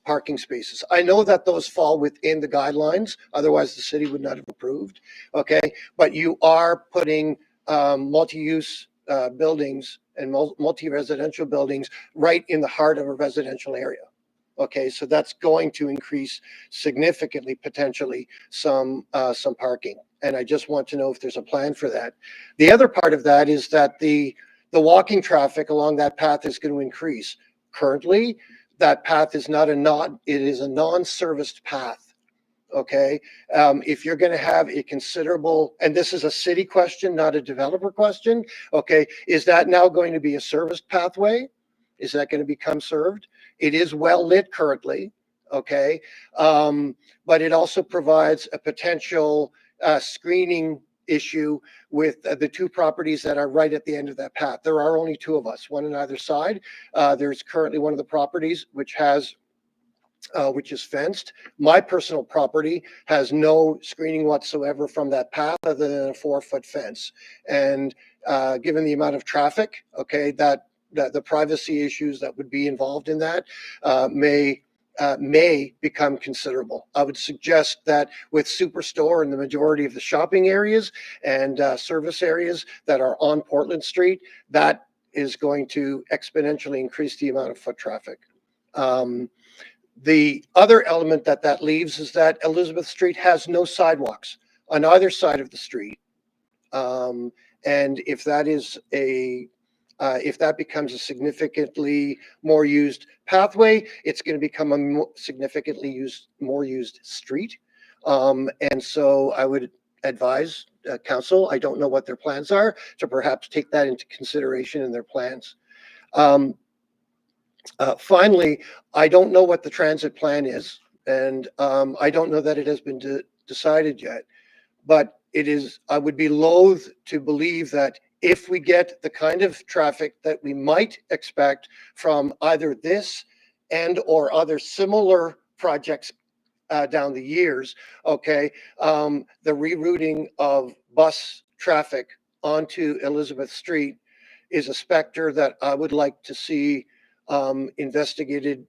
parking spaces. I know that those fall within the guidelines, otherwise the city would not have approved, okay? But you are putting multi-use buildings and multi-residential buildings right in the heart of a residential area. Okay, so that's going to increase significantly, potentially, some parking. And I just want to know if there's a plan for that. The other part of that is that the walking traffic along that path is going to increase. Currently, that path is it is a non-serviced path. Okay, if you're going to have a considerable, and this is a city question, not a developer question. Okay, is that now going to be a serviced pathway? Is that going to become served? It is well lit currently, okay, but it also provides a potential screening issue with the two properties that are right at the end of that path. There are only two of us, one on either side. There's currently one of the properties which is fenced. My personal property has no screening whatsoever from that path other than a 4-foot fence. And given the amount of traffic, okay, that the privacy issues that would be involved in that may become considerable. I would suggest that with Superstore and the majority of the shopping areas and service areas that are on Portland Street, that is going to exponentially increase the amount of foot traffic. The other element that leaves is that Elizabeth Street has no sidewalks on either side of the street. And if that becomes a significantly more used pathway, it's going to become a significantly more used street. And so I would advise council, I don't know what their plans are, to perhaps take that into consideration in their plans. Finally, I don't know what the transit plan is, and I don't know that it has been decided yet, but I would be loath to believe that if we get the kind of traffic that we might expect from either this and or other similar projects down the years, okay, the rerouting of bus traffic onto Elizabeth Street is a specter that I would like to see investigated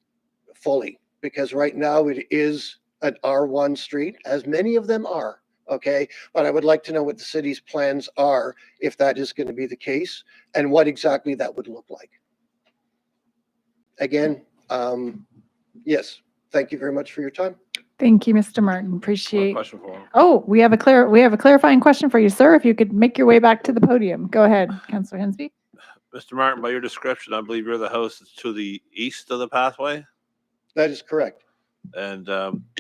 fully, because right now it is an R1 street, as many of them are, okay? But I would like to know what the city's plans are if that is going to be the case and what exactly that would look like. Again, yes, thank you very much for your time. Thank you, Mr. Martin. One Appreciate. question for him. Oh, we have a clarifying question for you, sir. If you could make your way back to the podium. Go ahead, Councillor Hensby. Mr. Martin, by your description, I believe you're the house that's to the east of the pathway. That is correct. And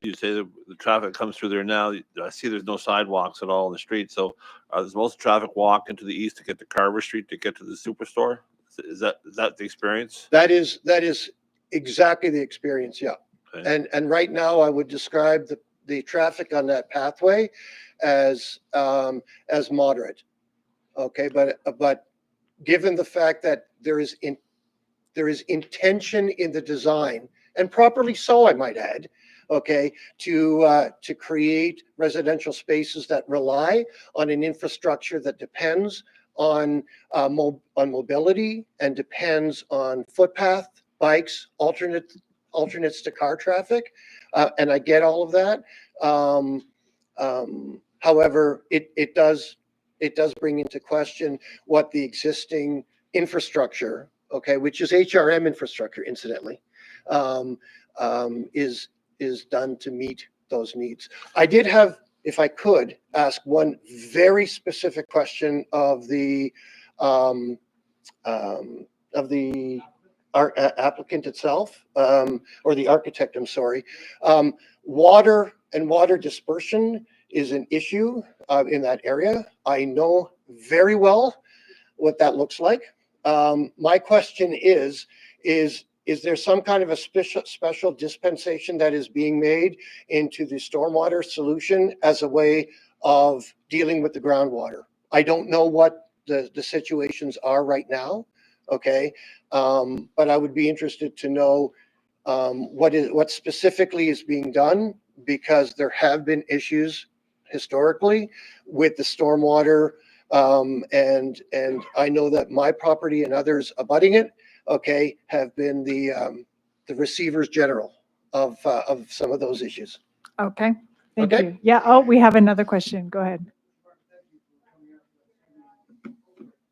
you say that the traffic comes through there now. I see there's no sidewalks at all in the street. So does most traffic walk into the east to get to Harbour Street to get to the Superstore? Is that the experience? That is exactly the experience, yeah. Okay. And right now I would describe the traffic on that pathway as moderate. Okay, but given the fact that there is intention in the design, and properly so, I might add, okay, to create residential spaces that rely on an infrastructure that depends on mobility and depends on footpath, bikes, alternates to car traffic, and I get all of that. However, it does bring into question what the existing infrastructure, okay, which is HRM infrastructure, incidentally, is done to meet those needs. I did have, if I could, ask one very specific question of the applicant itself, or the architect, I'm sorry. Water and water dispersion is an issue in that area. I know very well what that looks like. My question is there some kind of a special dispensation that is being made into the stormwater solution as a way of dealing with the groundwater? I don't know what the situations are right now, okay? But I would be interested to know what specifically is being done, because there have been issues historically with the stormwater, and I know that my property and others abutting it, okay, have been the receivers general of some of those issues. Okay. Thank Okay. you. Yeah. Oh, we have another question. Go ahead.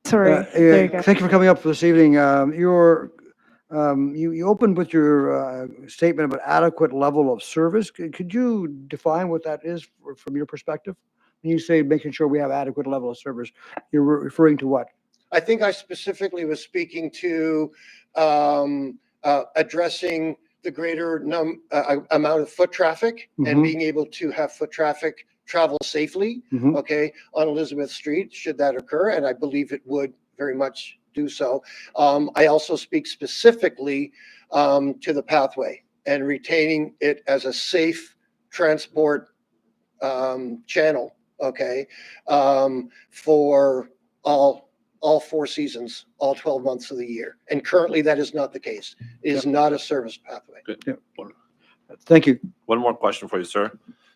Sorry. There you go. Thank you for coming up for this evening. You opened with your statement about adequate level of service. Could you define what that is from your perspective? When you say making sure we have adequate level of service, you're referring to what? I think I specifically was speaking to addressing the greater amount of foot traffic and being able to have foot traffic travel safely, okay, on Elizabeth Street, should that occur, and I believe it would very much do so. I also speak specifically to the pathway and retaining it as a safe transport channel okay, for all 4 seasons, all 12 months of the year. And currently that is not the case. It is not a service pathway. Thank you. One more question for you, sir.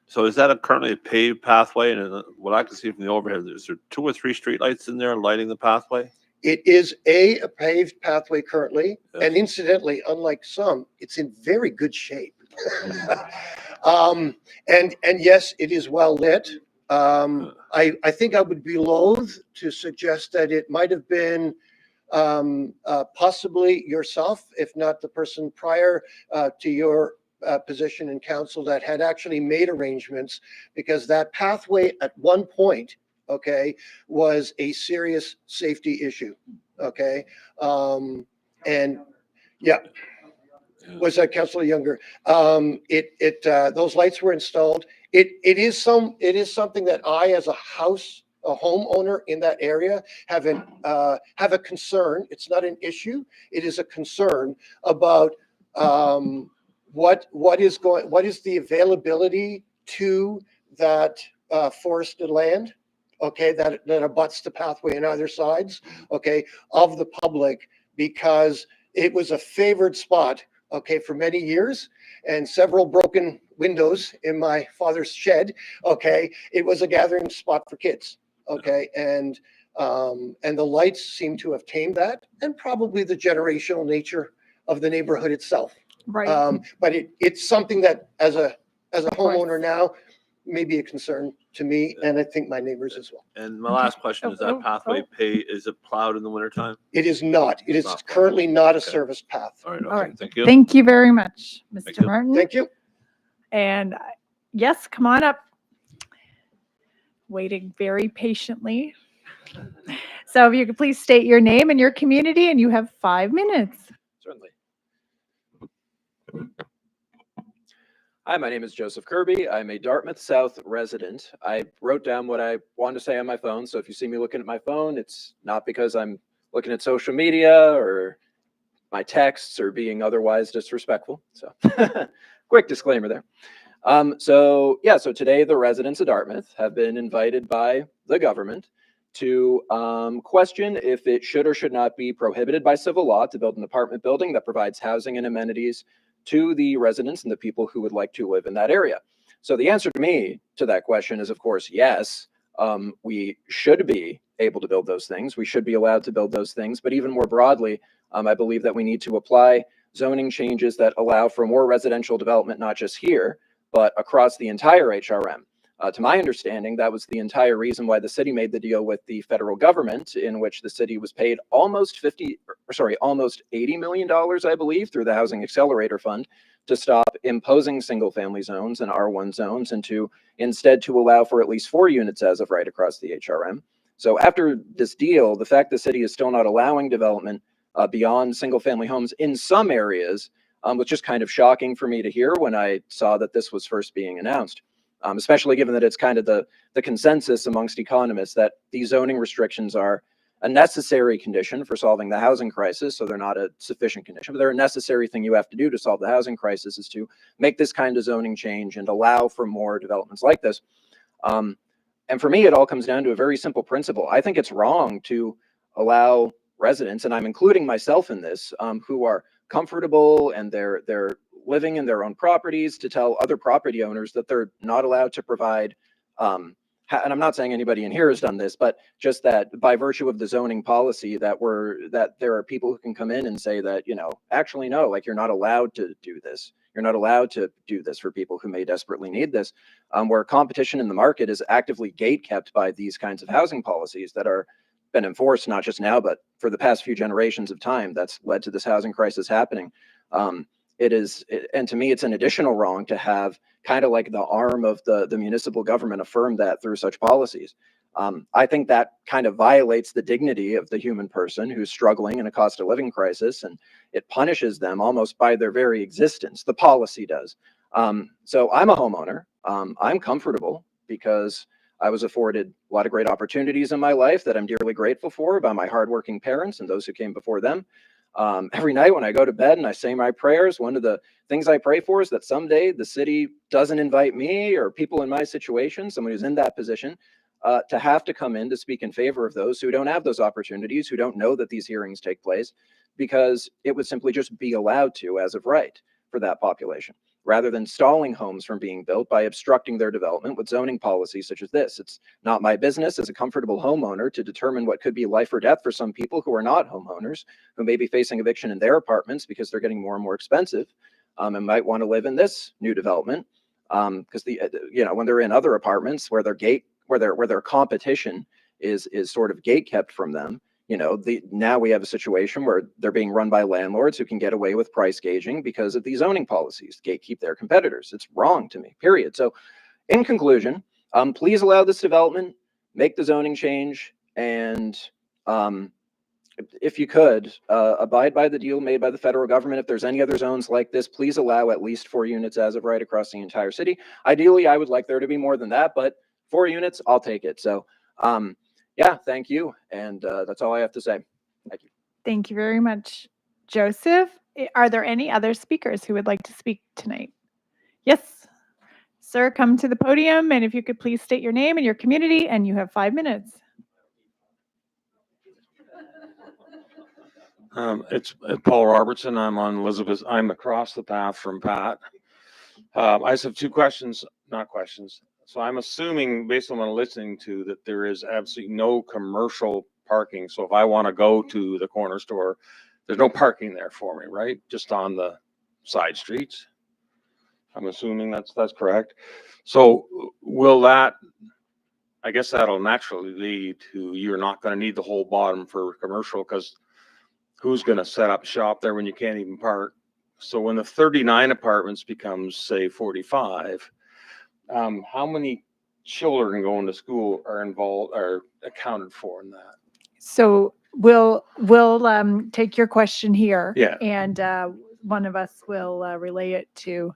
So is that currently a paved pathway? And what I can see from the overhead, is there 2 or 3 streetlights in there lighting the pathway? It is a paved pathway currently, Yes. and incidentally, unlike some, it's in very good shape. And yes, it is well lit. I think I would be loath to suggest that it might have been possibly yourself, if not the person prior to your position in council, that had actually made arrangements, because that pathway at one point, okay, was a serious safety issue. Okay. And yeah. Was that Councilor Younger? Those lights were installed. It is something that I, as a homeowner in that area, have a concern. It's not an issue. It is a concern about what is the availability to that forested land, okay, that abuts the pathway on either sides, okay, of the public, because it was a favored spot, okay, for many years, and several broken windows in my father's shed, okay. It was a gathering spot for kids, okay, and the lights seem to have tamed that, and probably the generational nature of the neighborhood itself. Right. But it's something that, as a course. homeowner now, may be a concern to me, and I think my neighbors as well. And my last question, is that pathway is it plowed in the wintertime? It is not. It is Not. currently not a Okay. service path. All right, All okay, right. thank you. Thank you very much, Thank Mr. you. Martin. Thank you. And yes, come on up. Waiting very patiently. So if you could please state your name and your community, and you have 5 minutes. Certainly. Hi, my name is Joseph Kirby. I'm a Dartmouth South resident. I wrote down what I wanted to say on my phone. So if you see me looking at my phone, it's not because I'm looking at social media or my texts or being otherwise disrespectful. So quick disclaimer there. So today the residents of Dartmouth have been invited by the government to question if it should or should not be prohibited by civil law to build an apartment building that provides housing and amenities to the residents and the people who would like to live in that area. So the answer to me to that question is, of course, yes. We should be able to build those things. We should be allowed to build those things. But even more broadly, I believe that we need to apply zoning changes that allow for more residential development, not just here, but across the entire HRM. To my understanding, that was the entire reason why the city made the deal with the federal government, in which the city was paid almost $80 million, I believe, through the Housing Accelerator Fund, to stop imposing single-family zones and R1 zones, and to instead to allow for at least 4 units as of right across the HRM. So after this deal, the fact the city is still not allowing development beyond single-family homes in some areas was just kind of shocking for me to hear when I saw that this was first being announced. Especially given that it's kind of the consensus amongst economists that these zoning restrictions are a necessary condition for solving the housing crisis. So they're not a sufficient condition, but they're a necessary thing you have to do to solve the housing crisis, is to make this kind of zoning change and allow for more developments like this. And for me, it all comes down to a very simple principle. I think it's wrong to allow residents, and I'm including myself in this, who are comfortable and they're living in their own properties, to tell other property owners that they're not allowed to provide, and I'm not saying anybody in here has done this, but just that by virtue of the zoning policy that there are people who can come in and say that, actually, no, like, you're not allowed to do this. You're not allowed to do this for people who may desperately need this, where competition in the market is actively gate kept by these kinds of housing policies that are been enforced, not just now, but for the past few generations of time. That's led to this housing crisis happening. And to me, it's an additional wrong to have kind of like the arm of the municipal government affirm that through such policies. I think that kind of violates the dignity of the human person who's struggling in a cost of living crisis, and it punishes them almost by their very existence. The policy does. So I'm a homeowner. I'm comfortable because I was afforded a lot of great opportunities in my life that I'm dearly grateful for by my hardworking parents and those who came before them. Every night when I go to bed and I say my prayers, one of the things I pray for is that someday the city doesn't invite me or people in my situation, someone who's in that position, to have to come in to speak in favor of those who don't have those opportunities, who don't know that these hearings take place, because it would simply just be allowed to as of right for that population, rather than stalling homes from being built by obstructing their development with zoning policies such as this. It's not my business as a comfortable homeowner to determine what could be life or death for some people who are not homeowners, who may be facing eviction in their apartments because they're getting more and more expensive, and might want to live in this new development, because when they're in other apartments where their competition is sort of gate kept from them. Now we have a situation where they're being run by landlords who can get away with price gauging because of these zoning policies, gatekeep their competitors. It's wrong to me, period. So in conclusion, please allow this development, make the zoning change, and if you could, abide by the deal made by the federal government. If there's any other zones like this, please allow at least 4 units as of right across the entire city. Ideally, I would like there to be more than that, but 4 units, I'll take it. So yeah, thank you. And that's all I have to say. Thank you. Thank you very much, Joseph. Are there any other speakers who would like to speak tonight? Yes, sir, come to the podium, and if you could please state your name and your community, and you have 5 minutes. It's Paul Robertson. I'm on Elizabeth. I'm across the path from Pat. I just have 2 questions, not questions. So I'm assuming, based on what I'm listening to, that there is absolutely no commercial parking. So if I want to go to the corner store, there's no parking there for me, right? Just on the side streets. I'm assuming that's correct. So will that, I guess that'll naturally lead to you're not going to need the whole bottom for commercial, because who's going to set up shop there when you can't even park? So when the 39 apartments becomes, say, 45, how many children going to school are accounted for in that? So we'll take your question here. Yeah. And one of us will relay it to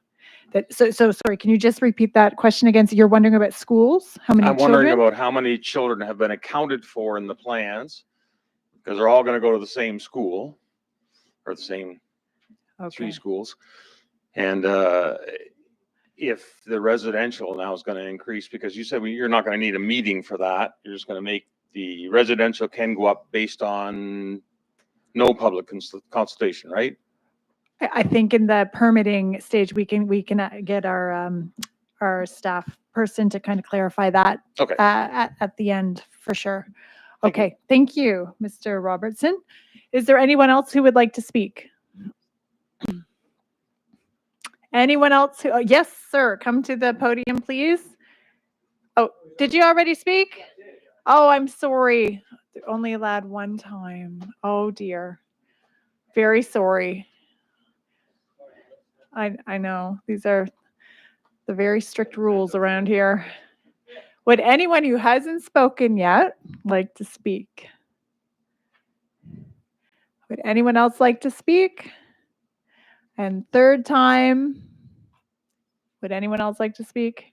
that. So sorry, can you just repeat that question again? So you're wondering about schools? How many I'm children? wondering about how many children have been accounted for in the plans, because they're all going to go to the same school or the same 3 schools. And if the residential now is going to increase, because you said you're not going to need a meeting for that. You're just going to make the residential can go up based on no public consultation, right? I think in the permitting stage, we can get our staff person to kind of clarify that. Okay. At the end, for sure. Okay. Thank you, Mr. Robertson. Is there anyone else who would like to speak? Anyone else who, yes, sir, come to the podium, please. Oh, did you already speak? Oh, I'm sorry. They're only allowed 1 time. Oh dear. Very sorry. I know these are the very strict rules around here. Would anyone who hasn't spoken yet like to speak? Would anyone else like to speak? And 3rd time, would anyone else like to speak?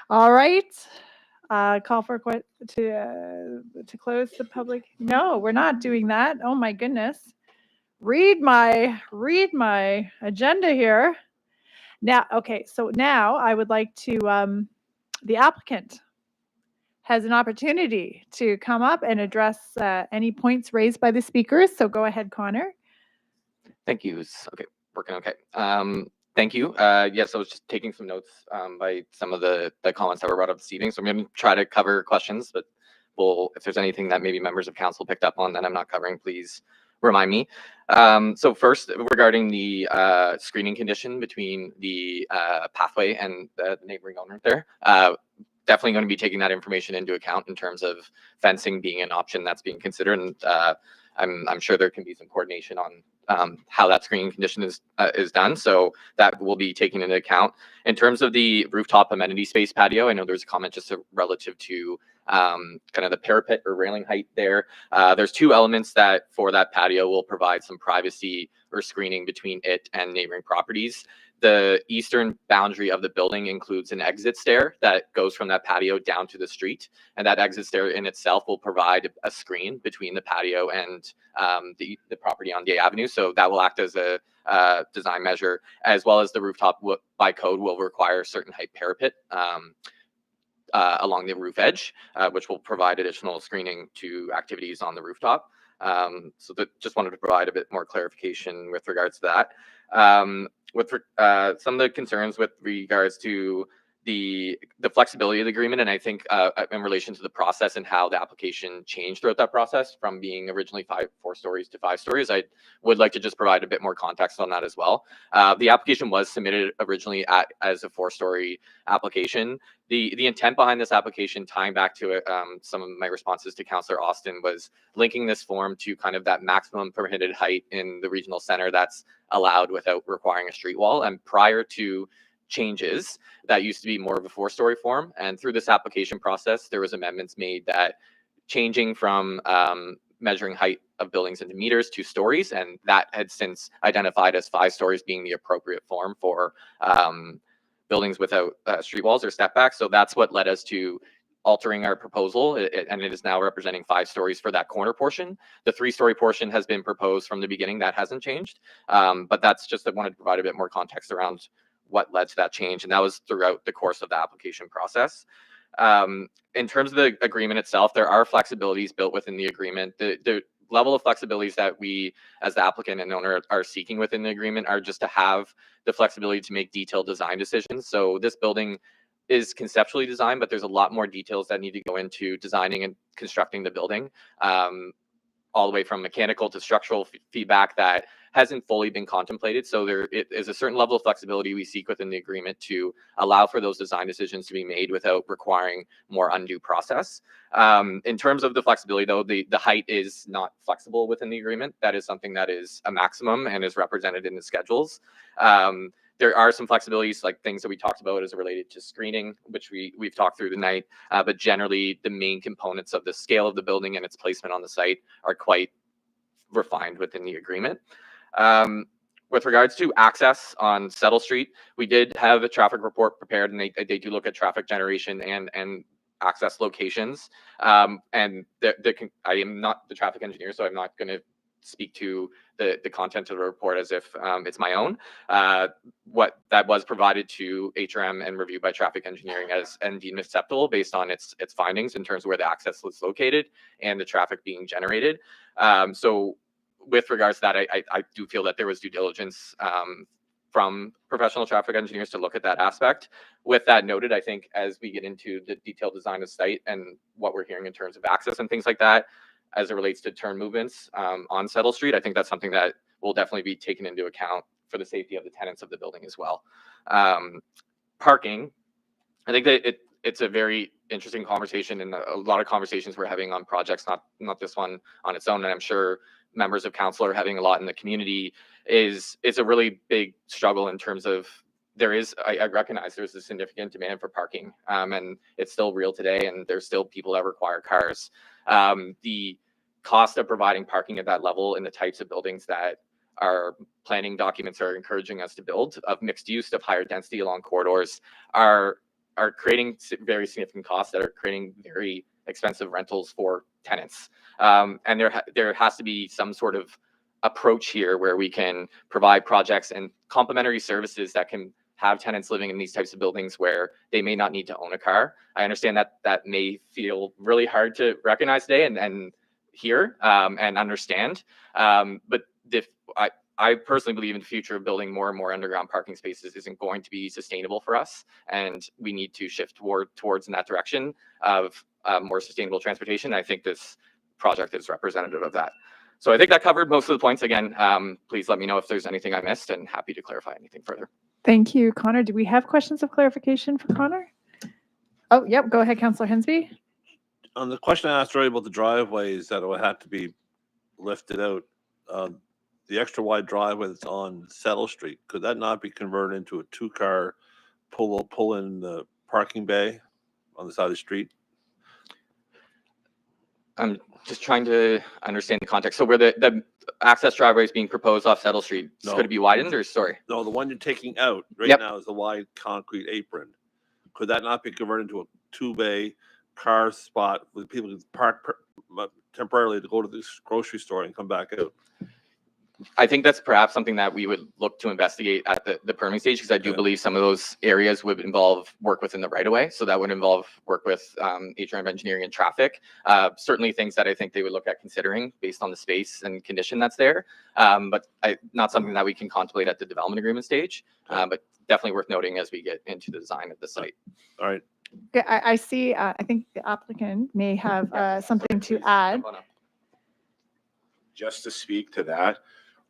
All right. Call for to close the public. No, we're not doing that. Oh my goodness. Read my agenda here. Now, okay, so now I would like to, the applicant has an opportunity to come up and address any points raised by the speakers. So go ahead, Connor. Thank you. Okay, working okay. Thank you. Yes, I was just taking some notes by some of the comments that were brought up this evening. So I'm going to try to cover questions, but if there's anything that maybe members of council picked up on that I'm not covering, please remind me. So first, regarding the screening condition between the pathway and the neighboring owner there, definitely going to be taking that information into account in terms of fencing being an option that's being considered. And I'm sure there can be some coordination on how that screening condition is done. So that will be taken into account. In terms of the rooftop amenity space patio, I know there's a comment just relative to kind of the parapet or railing height there. There's 2 elements that for that patio will provide some privacy or screening between it and neighboring properties. The eastern boundary of the building includes an exit stair that goes from that patio down to the street. And that exit stair in itself will provide a screen between the patio and the property on Day Avenue. So that will act as a design measure, as well as the rooftop by code will require certain height parapet along the roof edge, which will provide additional screening to activities on the rooftop. So just wanted to provide a bit more clarification with regards to that. With some of the concerns with regards to the flexibility of the agreement, and I think in relation to the process and how the application changed throughout that process from being originally 4 stories to 5 stories, I would like to just provide a bit more context on that as well. The application was submitted originally as a 4-story application. The intent behind this application, tying back to it, some of my responses to Councillor Austin, was linking this form to kind of that maximum permitted height in the regional center that's allowed without requiring a street wall. And prior to changes, that used to be more of a 4-story form. And through this application process, there was amendments made that changing from measuring height of buildings into meters to stories, and that had since identified as 5 stories being the appropriate form for buildings without street walls or step backs. So that's what led us to altering our proposal, and it is now representing 5 stories for that corner portion. The 3-story portion has been proposed from the beginning. That hasn't changed, but that's just, I wanted to provide a bit more context around what led to that change, and that was throughout the course of the application process. In terms of the agreement itself, there are flexibilities built within the agreement. The level of flexibilities that we, as the applicant and owner, are seeking within the agreement are just to have the flexibility to make detailed design decisions. So this building is conceptually designed, but there's a lot more details that need to go into designing and constructing the building, all the way from mechanical to structural feedback that hasn't fully been contemplated. So there is a certain level of flexibility we seek within the agreement to allow for those design decisions to be made without requiring more undue process. In terms of the flexibility, though, the height is not flexible within the agreement. That is something that is a maximum and is represented in the schedules. There are some flexibilities, like things that we talked about as related to screening, which we've talked through tonight. But generally, the main components of the scale of the building and its placement on the site are quite refined within the agreement. With regards to access on Settle Street, we did have a traffic report prepared, and they do look at traffic generation and access locations. And I am not the traffic engineer, so I'm not going to speak to the content of the report as if it's my own. What that was provided to HRM and reviewed by traffic engineering as and deemed acceptable based on its findings in terms of where the access was located and the traffic being generated. So with regards to that, I do feel that there was due diligence from professional traffic engineers to look at that aspect. With that noted, I think as we get into the detailed design of site and what we're hearing in terms of access and things like that, as it relates to turn movements on Settle Street, I think that's something that will definitely be taken into account for the safety of the tenants of the building as well. Parking, I think that it's a very interesting conversation, and a lot of conversations we're having on projects, not this one on its own, and I'm sure members of council are having a lot in the community, is a really big struggle in terms of I recognize there's a significant demand for parking, and it's still real today, and there's still people that require cars. The cost of providing parking at that level in the types of buildings that our planning documents are encouraging us to build, of mixed use, of higher density along corridors, are creating very significant costs that are creating very expensive rentals for tenants. And there has to be some sort of approach here where we can provide projects and complementary services that can have tenants living in these types of buildings where they may not need to own a car. I understand that may feel really hard to recognize today and hear and understand. But I personally believe in the future of building more and more underground parking spaces isn't going to be sustainable for us, and we need to shift towards in that direction of more sustainable transportation. I think this project is representative of that. So I think that covered most of the points. Again, please let me know if there's anything I missed, and happy to clarify anything further. Thank you, Connor. Do we have questions of clarification for Connor? Oh, yep. Go ahead, Councillor Hensby. On the question I asked earlier about the driveways that would have to be lifted out, the extra wide driveway that's on Settle Street, could that not be converted into a 2-car pull-in the parking bay on the side of the street? I'm just trying to understand the context. So where the access driveway is being proposed off Settle Street, No. could it be widened or sorry? No, the one you're taking out right Yep. now is the wide concrete apron. Could that not be converted into a two-bay car spot where people can park temporarily to go to this grocery store and come back out? I think that's perhaps something that we would look to investigate at the permitting stage, because I do Okay. believe some of those areas would involve work within the right of way. So that would involve work with HRM engineering and traffic. Certainly things that I think they would look at considering based on the space and condition that's there. But not something that we can contemplate at the development agreement stage, but definitely worth noting as we get into the design of the site. All right. Okay, I see, I think the applicant may have something to add. Just to speak to that,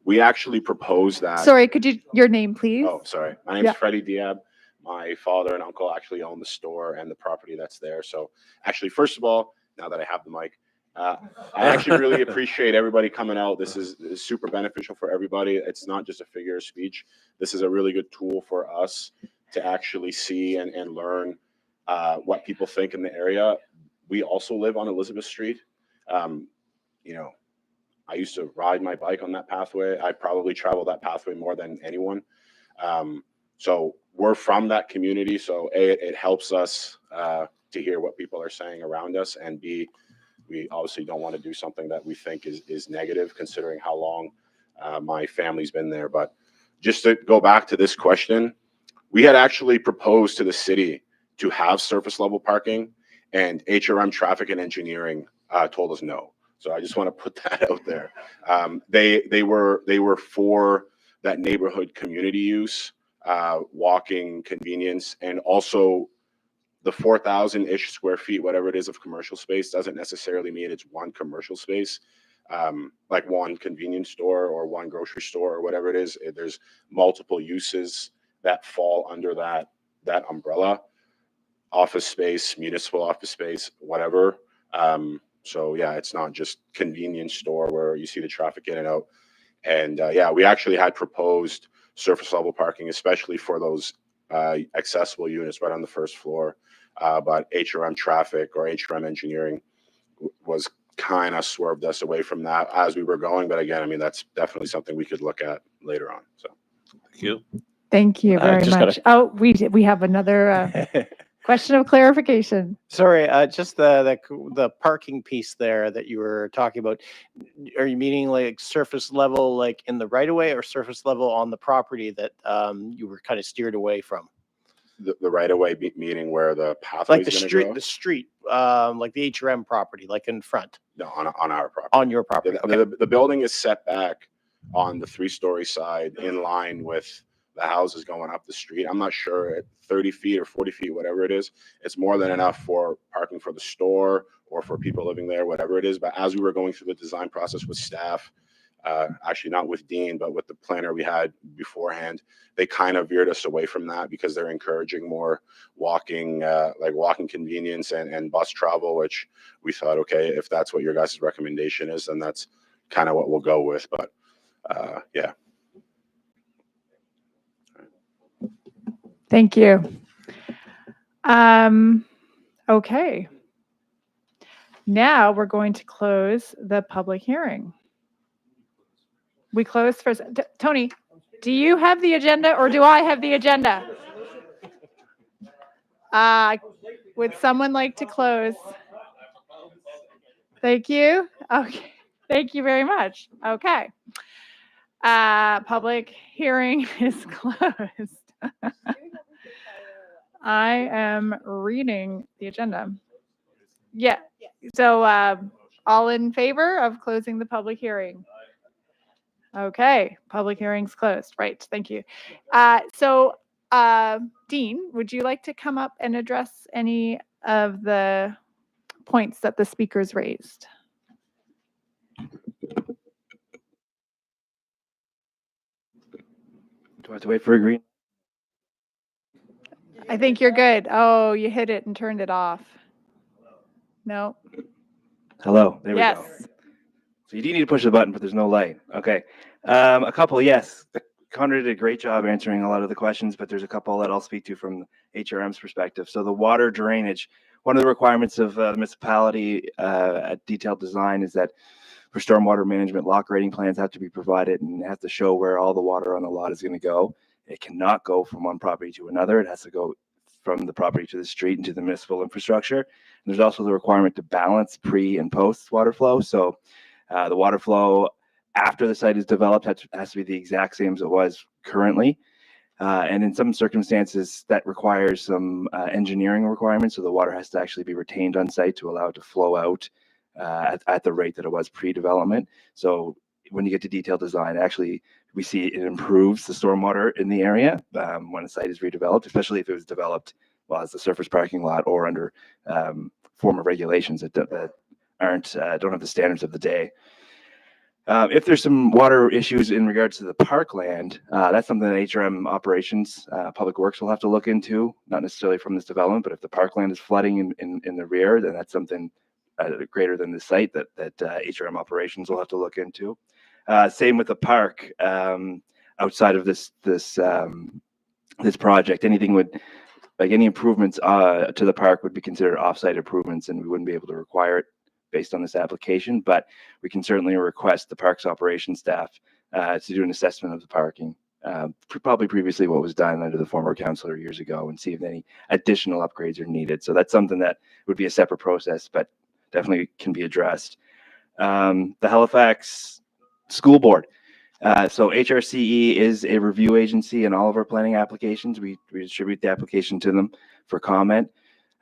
we actually proposed that. Sorry, could you, your name, please? Oh, sorry. My name's Yeah. Freddie Diab. My father and uncle actually own the store and the property that's there. So actually, first of all, now that I have the mic, I actually really appreciate everybody coming out. This is super beneficial for everybody. It's not just a figure of speech. This is a really good tool for us to actually see and learn what people think in the area. We also live on Elizabeth Street. You know, I used to ride my bike on that pathway. I probably travel that pathway more than anyone. So we're from that community. So A, it helps us to hear what people are saying around us, and B, we obviously don't want to do something that we think is negative, considering how long my family's been there. But just to go back to this question, we had actually proposed to the city to have surface level parking, and HRM Traffic and Engineering told us no. So I just want to put that out there. They were for that neighborhood community use, walking convenience, and also the 4,000-ish square feet, whatever it is, of commercial space doesn't necessarily mean it's one commercial space, like one convenience store or one grocery store or whatever it is. There's multiple uses that fall under that umbrella: office space, municipal office space, whatever. So yeah, it's not just convenience store where you see the traffic in and out. And yeah, we actually had proposed surface level parking, especially for those accessible units right on the first floor. But HRM Traffic or HRM Engineering was kind of swerved us away from that as we were going. But again, I mean, that's definitely something we could look at later on. So Thank you. Thank you very just much. Oh, we have another question of clarification. Sorry, just the parking piece there that you were talking about. Are you meaning like surface level, like in the right of way, or surface level on the property that you were kind of steered away from? The right of way meaning where the pathway Like is going to go? the street, like the HRM property, like in front. No, on our property. On your property. Okay. The building is set back on the 3-story side in line with the houses going up the street. I'm not sure at 30 feet or 40 feet, whatever it is. It's more than enough for parking for the store or for people living there, whatever it is. But as we were going through the design process with staff, actually not with Dean, but with the planner we had beforehand, they kind of veered us away from that because they're encouraging more walking, like walking convenience and bus travel, which we thought, okay, if that's what your guys' recommendation is, then that's kind of what we'll go with. But yeah. Thank you. Okay. Now we're going to close the public hearing. We closed first. Tony, do you have the agenda or do I have the agenda? Would someone like to close? Thank you. Okay. Thank you very much. Okay. Public hearing is closed. I am reading the agenda. Yeah. So all in favor of closing the public hearing? Okay. Public hearing's closed. Right. Thank you. Dean, would you like to come up and address any of the points that the speakers raised? Do I have to wait for a green? I think you're good. Oh, you hit it and turned it off. No. Hello, there we Yes. go. So you do need to push the button, but there's no light. Okay. A couple, yes. Connor did a great job answering a lot of the questions, but there's a couple that I'll speak to from HRM's perspective. So the water drainage, one of the requirements of the municipality at detailed design is that for stormwater management, lock rating plans have to be provided and have to show where all the water on the lot is going to go. It cannot go from one property to another. It has to go from the property to the street and to the municipal infrastructure. And there's also the requirement to balance pre and post water flow. So the water flow after the site is developed has to be the exact same as it was currently. And in some circumstances, that requires some engineering requirements. So the water has to actually be retained on site to allow it to flow out at the rate that it was pre-development. So when you get to detailed design, actually, we see it improves the stormwater in the area when a site is redeveloped, especially if it was developed well as a surface parking lot or under former regulations that aren't don't have the standards of the day. If there's some water issues in regards to the parkland, that's something that HRM operations, Public Works will have to look into, not necessarily from this development, but if the parkland is flooding in the rear, then that's something greater than the site that HRM operations will have to look into. Same with the park. Outside of this project, anything would, like any improvements to the park would be considered off-site improvements, and we wouldn't be able to require it based on this application, but we can certainly request the parks operations staff to do an assessment of the parking, probably previously what was done under the former councillor years ago, and see if any additional upgrades are needed. So that's something that would be a separate process, but definitely can be addressed. The Halifax School Board. So HRCE is a review agency in all of our planning applications. We distribute the application to them for comment.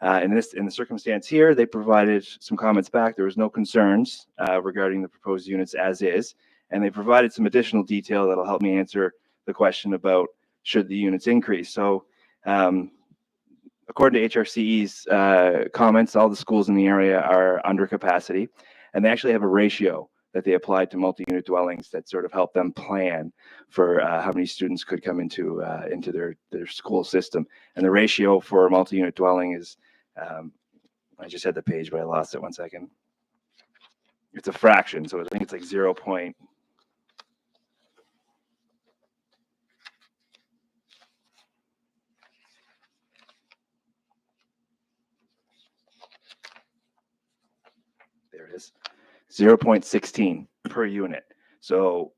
In the circumstance here, they provided some comments back. There was no concerns regarding the proposed units as is, and they provided some additional detail that'll help me answer the question about should the units increase. So according to HRCE's comments, all the schools in the area are under capacity, and they actually have a ratio that they applied to multi-unit dwellings that sort of help them plan for how many students could come into their school system. And the ratio for a multi-unit dwelling is, I just had the page, but I lost it 1 second. It's a fraction, so I think it's like 0. There it is. 0.16 per unit. So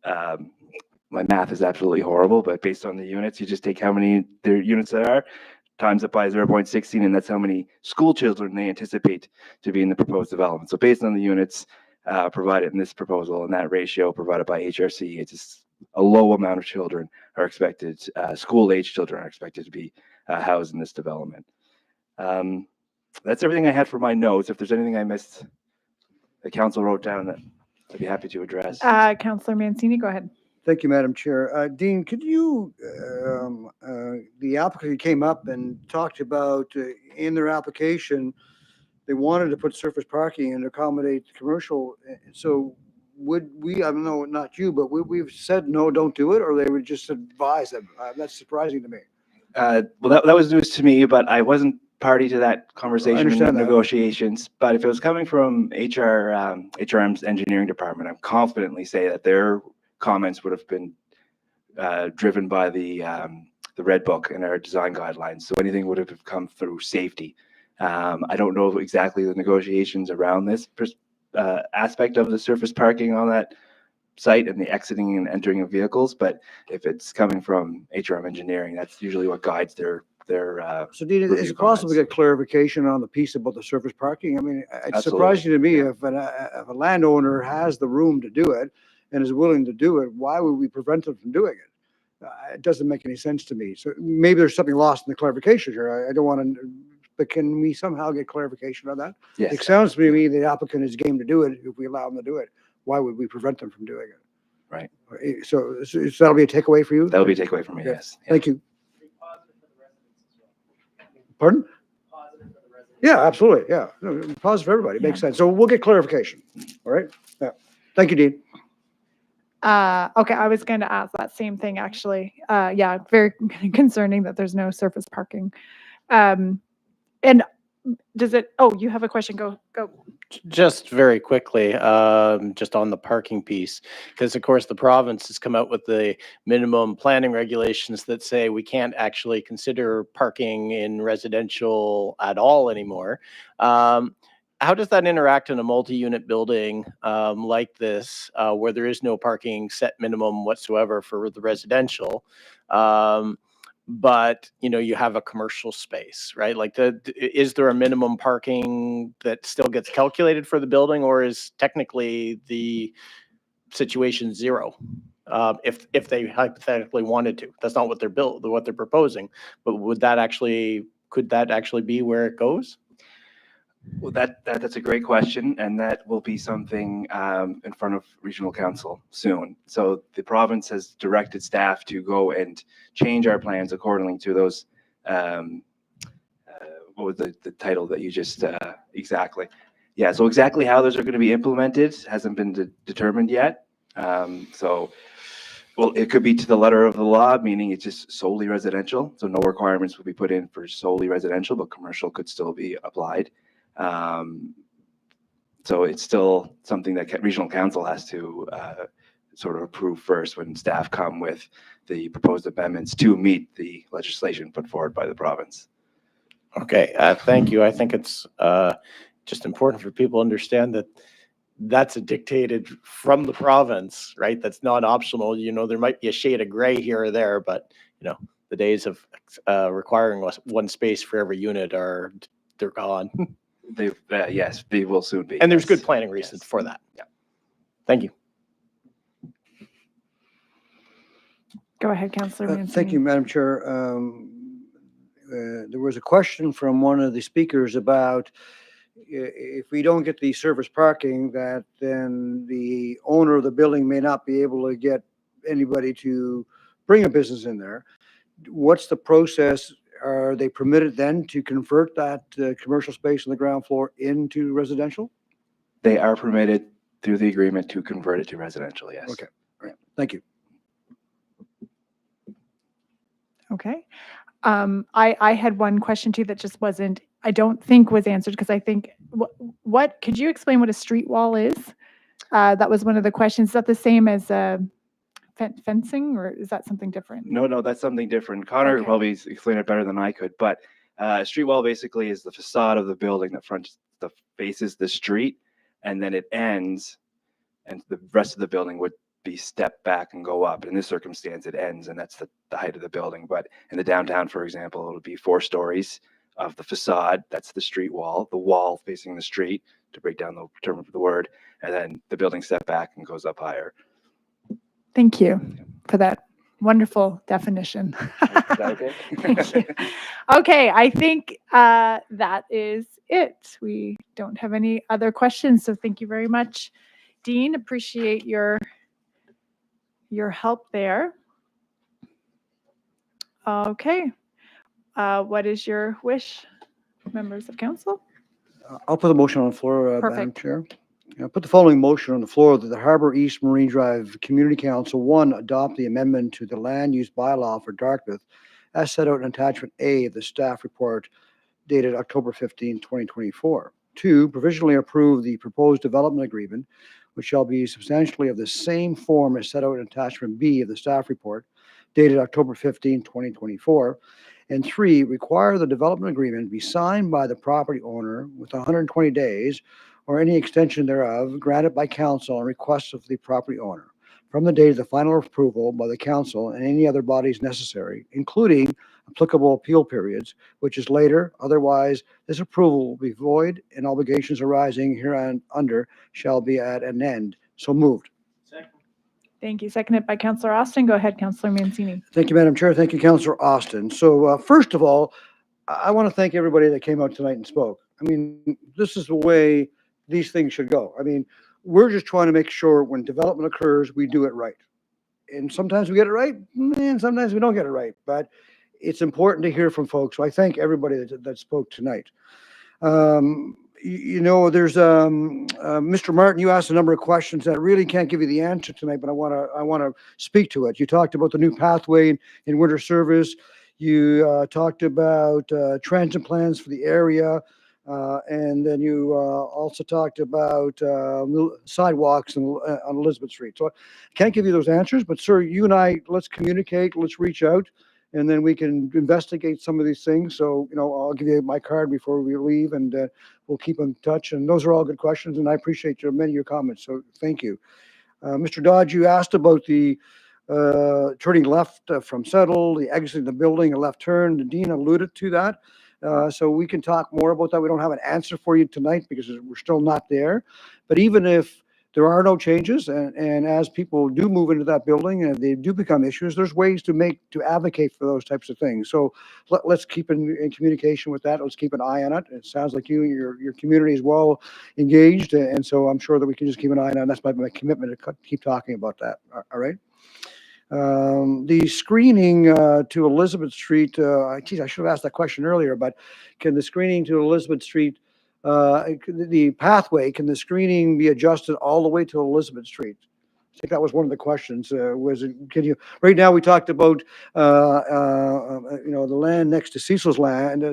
my math is absolutely horrible, but based on the units, you just take how many their units there are, times it by 0.16, and that's how many school children they anticipate to be in the proposed development. So based on the units provided in this proposal and that ratio provided by HRC, it's just a low amount of children are expected, school-age children are expected to be housed in this development. That's everything I had for my notes. If there's anything I missed, the council wrote down that I'd be happy to address. Councillor Mancini, go ahead. Thank you, Madam Chair. Dean, could you, the applicant came up and talked about in their application, they wanted to put surface parking and accommodate commercial. So would we, I don't know, not you, but we've said, no, don't do it, or they would just advise them? That's surprising to me. Well, that was news to me, but I wasn't party to that conversation and negotiations. But if it was coming from HRM's engineering department, I'm confidently say that their comments would have been driven by the Red Book and our design guidelines. So anything would have come through safety. I don't know exactly the negotiations around this aspect of the surface parking on that site and the exiting and entering of vehicles, but if it's coming from HRM engineering, that's usually what guides their so Dean, is it possible to get clarification on the piece about the surface parking? I mean, it's surprising to me if a landowner has the room to do it and is willing to do it, why would we prevent them from doing it? It doesn't make any sense to me. So maybe there's something lost in the clarification here. I don't want to, but can we somehow get clarification on that? Yes. It sounds to me the applicant is game to do it. If we allow them to do it, why would we prevent them from doing it? Right. So that'll be a takeaway for you? That'll be a takeaway for me, Okay. yes. Yeah. Thank you. Pardon? Yeah, absolutely. Yeah. No, positive for everybody. Makes sense. So we'll get clarification. All right. Yeah. Thank you, Dean. Okay, I was going to ask that same thing, actually. Yeah, very concerning that there's no surface parking. And does it, oh, you have a question? Go. Just very quickly, just on the parking piece, because of course the province has come out with the minimum planning regulations that say we can't actually consider parking in residential at all anymore. How does that interact in a multi-unit building like this, where there is no parking set minimum whatsoever for the residential? But you have a commercial space, right? Like is there a minimum parking that still gets calculated for the building, or is technically the situation zero? If they hypothetically wanted to, that's not what they're proposing, but could that actually be where it goes? Well, that's a great question, and that will be something in front of regional council soon. So the province has directed staff to go and change our plans accordingly to those. What was the title that you just exactly? Yeah, so exactly how those are going to be implemented hasn't been determined yet. Well, it could be to the letter of the law, meaning it's just solely residential. So no requirements will be put in for solely residential, but commercial could still be applied. So it's still something that regional council has to sort of approve first when staff come with the proposed amendments to meet the legislation put forward by the province. Okay, thank you. I think it's just important for people to understand that that's dictated from the province, right? That's not optional. There might be a shade of gray here or there, but the days of requiring one space for every unit they're gone. Yes, they will soon be. And there's good planning reasons for that. Yeah. Thank you. Go ahead, Councillor Mancini. Thank you, Madam Chair. There was a question from one of the speakers about if we don't get the service parking, that then the owner of the building may not be able to get anybody to bring a business in there. What's the process? Are they permitted then to convert that commercial space on the ground floor into residential? They are permitted through the agreement to convert it to residential, yes. Okay, all right, thank you. Okay. I had one question too that just I don't think was answered, because I think, what could you explain what a street wall is? That was one of the questions. Is that the same as fencing, or is that something different? No, that's something different. Connor could probably explain it better than I could, but a street wall basically is the facade of the building that faces the street, and then it ends, and the rest of the building would be stepped back and go up. In this circumstance, it ends, and that's the height of the building. But in the downtown, for example, it would be 4 stories of the facade. That's the street wall, the wall facing the street, to break down the term of the word, and then the building step back and goes up higher. Thank you for that wonderful definition. Is that okay? Thank you. Okay, I think that is it. We don't have any other questions, so thank you very much, Dean. Appreciate your help there. Okay. What is your wish, members of council? I'll put the motion on the floor, Madam Perfect. Chair. I'll put the following motion on the floor that the Harbour East Marine Drive Community Council, 1, adopt the amendment to the land use bylaw for Dartmouth as set out in attachment A of the staff report dated October 15, 2024. 2, provisionally approve the proposed development agreement, which shall be substantially of the same form as set out in attachment B of the staff report dated October 15, 2024. And 3, require the development agreement be signed by the property owner with 120 days or any extension thereof granted by council on request of the property owner from the date of the final approval by the council and any other bodies necessary, including applicable appeal periods, which is later. Otherwise, this approval will be void and obligations arising hereunder shall be at an end. So moved. Thank you. Seconded by Councillor Austin. Go ahead, Councillor Mancini. Thank you, Madam Chair. Thank you, Councillor Austin. So first of all, I want to thank everybody that came out tonight and spoke. I mean, this is the way these things should go. I mean, we're just trying to make sure when development occurs, we do it right. And sometimes we get it right, and sometimes we don't get it right. But it's important to hear from folks. So I thank everybody that spoke tonight. There's Mr. Martin, you asked a number of questions that really can't give you the answer tonight, but I want to speak to it. You talked about the new pathway in winter service. You talked about transit plans for the area. And then you also talked about sidewalks on Elizabeth Street. So I can't give you those answers, but sir, you and I, let's communicate, let's reach out, and then we can investigate some of these things. So, I'll give you my card before we leave, and we'll keep in touch. And those are all good questions, and I appreciate many of your comments. So thank you. Mr. Dodge, you asked about the turning left from Settle, the exiting the building, a left turn. Dean alluded to that. So we can talk more about that. We don't have an answer for you tonight because we're still not there. But even if there are no changes, and as people do move into that building and they do become issues, there's ways to advocate for those types of things. So let's keep in communication with that. Let's keep an eye on it. It sounds like your community is well engaged, and so I'm sure that we can just keep an eye on it. That's my commitment to keep talking about that. All right. The screening to Elizabeth Street, geez, I should have asked that question earlier, but can the screening to Elizabeth Street, the pathway, can the screening be adjusted all the way to Elizabeth Street? I think that was one of the questions. Right now we talked about, the land next to Cecil's land,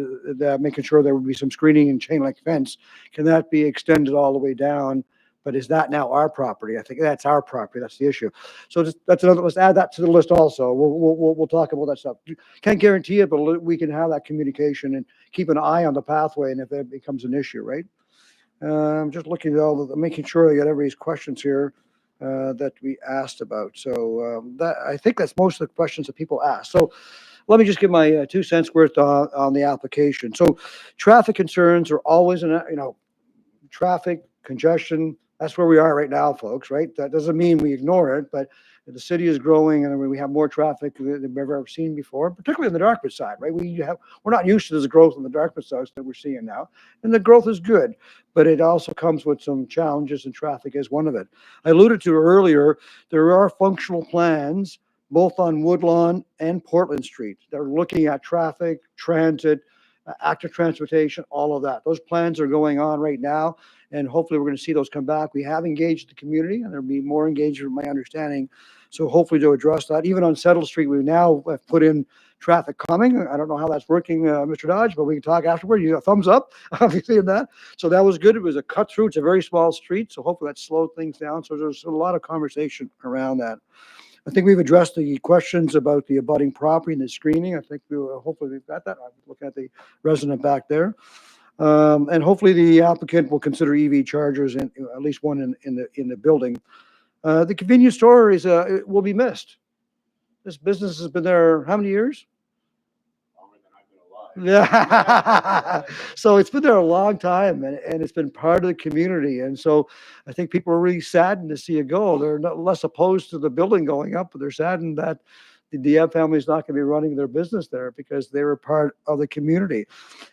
making sure there would be some screening and chain link fence. Can that be extended all the way down? But is that now our property? I think that's our property. That's the issue. So that's another. Let's add that to the list also. We'll talk about that stuff. Can't guarantee it, but we can have that communication and keep an eye on the pathway. And if that becomes an issue, right? I'm just looking at making sure I got everybody's questions here that we asked about. So I think that's most of the questions that people ask. So let me just give my 2 cents worth on the application. So traffic concerns are always traffic congestion. That's where we are right now, folks, right? That doesn't mean we ignore it, but the city is growing and we have more traffic than we've ever seen before, particularly on the Dartmouth side, right? We're not used to this growth on the Dartmouth side that we're seeing now. And the growth is good, but it also comes with some challenges, and traffic is one of it. I alluded to earlier, there are functional plans both on Woodlawn and Portland Street. They're looking at traffic, transit, active transportation, all of that. Those plans are going on right now, and hopefully we're going to see those come back. We have engaged the community, and there'll be more engagement, my understanding. So hopefully to address that. Even on Settle Street, we now have put in traffic calming. I don't know how that's working, Mr. Dodge, but we can talk afterward. You got a thumbs up, obviously, in that. So that was good. It was a cut through. It's a very small street, so hopefully that slowed things down. So there's a lot of conversation around that. I think we've addressed the questions about the abutting property and the screening. I think hopefully we've got that. I'm looking at the resident back there. And hopefully the applicant will consider EV chargers, and at least one in the building. The convenience store it will be missed. This business has been there how many years? Yeah. So it's been there a long time, and it's been part of the community. And so I think people are really saddened to see it go. They're not less opposed to the building going up, but they're saddened that the Diab family is not going to be running their business there because they were part of the community.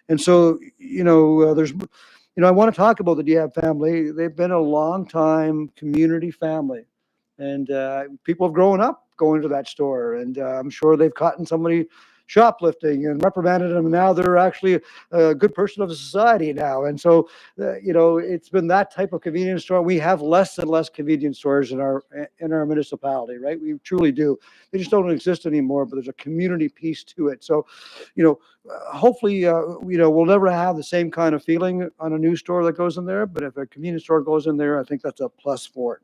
And so, I want to talk about the Diab family. They've been a long time community family, and people have grown up going to that store, and I'm sure they've caught somebody shoplifting and reprimanded them. And now they're actually a good person of the society now. And so, it's been that type of convenience store. We have less and less convenience stores in our municipality, right? We truly do. They just don't exist anymore, but there's a community piece to it. So, hopefully, we'll never have the same kind of feeling on a new store that goes in there. But if a convenience store goes in there, I think that's a plus for it.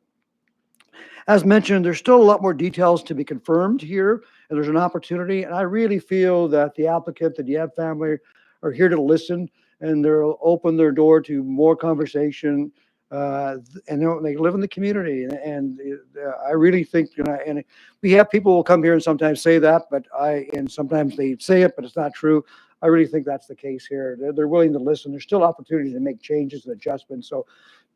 As mentioned, there's still a lot more details to be confirmed here, and there's an opportunity. And I really feel that the applicant, the Diab family, are here to listen, and they'll open their door to more conversation. And they live in the community, and I really think, and we have people who will come here and sometimes say that, and sometimes they say it, but it's not true. I really think that's the case here. They're willing to listen. There's still opportunities to make changes and adjustments. So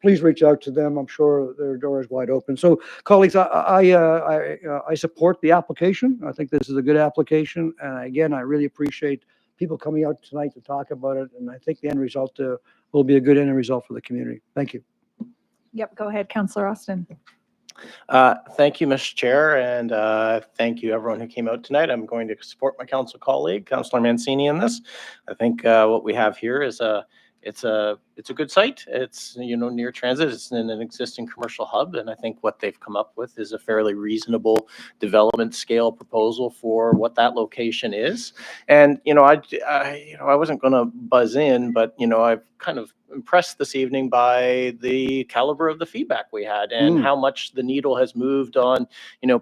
please reach out to them. I'm sure their door is wide open. So, colleagues, I support the application. I think this is a good application. And again, I really appreciate people coming out tonight to talk about it. And I think the end result will be a good end result for the community. Thank you. Yep, go ahead, Councillor Austin. Thank you, Mr. Chair, and thank you everyone who came out tonight. I'm going to support my council colleague, Councillor Mancini, in this. I think what we have here is a it's a good site. It's, near transit. It's in an existing commercial hub. And I think what they've come up with is a fairly reasonable development scale proposal for what that location is. And, I wasn't going to buzz in, but, I've kind of impressed this evening by the caliber of the feedback we had and how much the needle has moved on,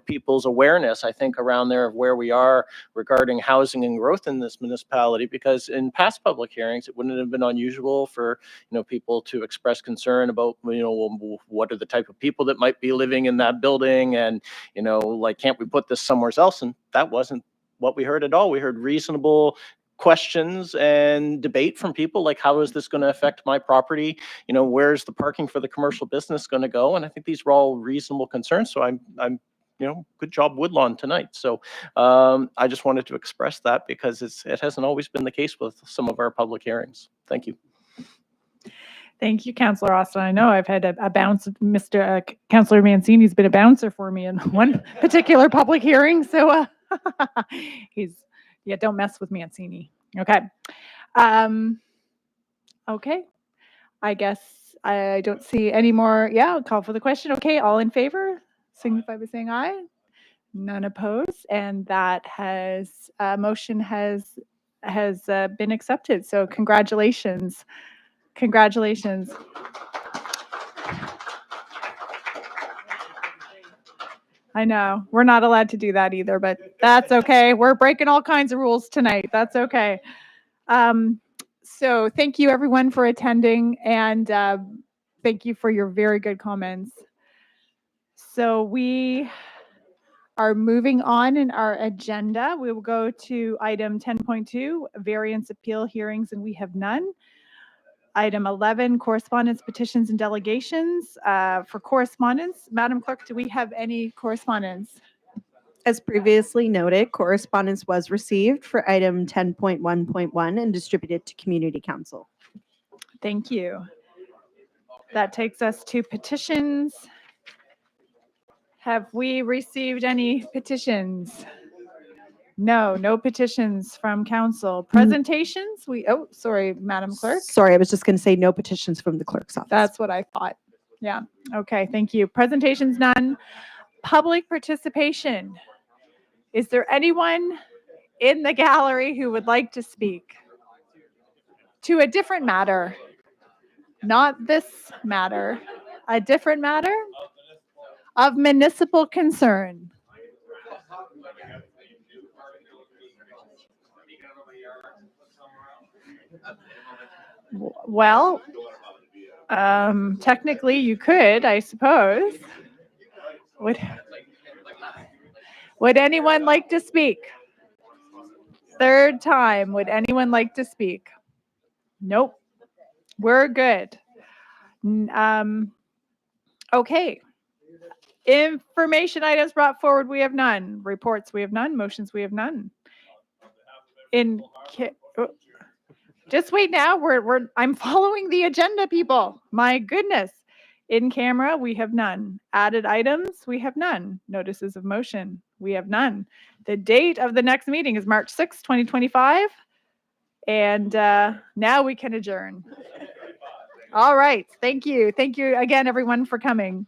people's awareness, I think, around there of where we are regarding housing and growth in this municipality. Because in past public hearings, it wouldn't have been unusual for, people to express concern about, well, what are the type of people that might be living in that building, and, can't we put this somewhere else? And that wasn't what we heard at all. We heard reasonable questions and debate from people like, how is this going to affect my property? Where's the parking for the commercial business going to go? And I think these were all reasonable concerns. So I'm good job Woodlawn tonight. So I just wanted to express that because it hasn't always been the case with some of our public hearings. Thank you. Thank you, Councillor Austin. I know I've had a bounce. Mr. Councillor Mancini's been a bouncer for me in one particular public hearing. So don't mess with Mancini. Okay. Okay. I guess I don't see any more. Yeah, I'll call for the question. Okay, all in favor, signify by saying aye. None opposed, and that motion has been accepted. So congratulations. Congratulations. I know we're not allowed to do that either, but that's okay. We're breaking all kinds of rules tonight. That's okay. So thank you everyone for attending, and thank you for your very good comments. So we are moving on in our agenda. We will go to item 10.2, variance appeal hearings, and we have none. Item 11, correspondence, petitions, and delegations. For correspondence, Madam Clerk, do we have any correspondence? As previously noted, correspondence was received for item 10.1.1 and distributed to Community Council. Thank you. That takes us to petitions. Have we received any petitions? No petitions from council. Presentations? Sorry, Madam Clerk. Sorry, I was just going to say no petitions from the clerk's office. That's what I thought. Yeah. Okay, thank you. Presentations, none. Public participation. Is there anyone in the gallery who would like to speak to a different matter? Not this matter, a different matter of municipal concern. Well, technically you could, I suppose. Would anyone like to speak? Third time, would anyone like to speak? Nope. We're good. Okay. Information items brought forward, we have none. Reports, we have none. Motions, we have none. Just wait now. I'm following the agenda, people. My goodness. In camera, we have none. Added items, we have none. Notices of motion, we have none. The date of the next meeting is March 6, 2025. And now we can adjourn. All right. Thank you. Thank you again, everyone, for coming.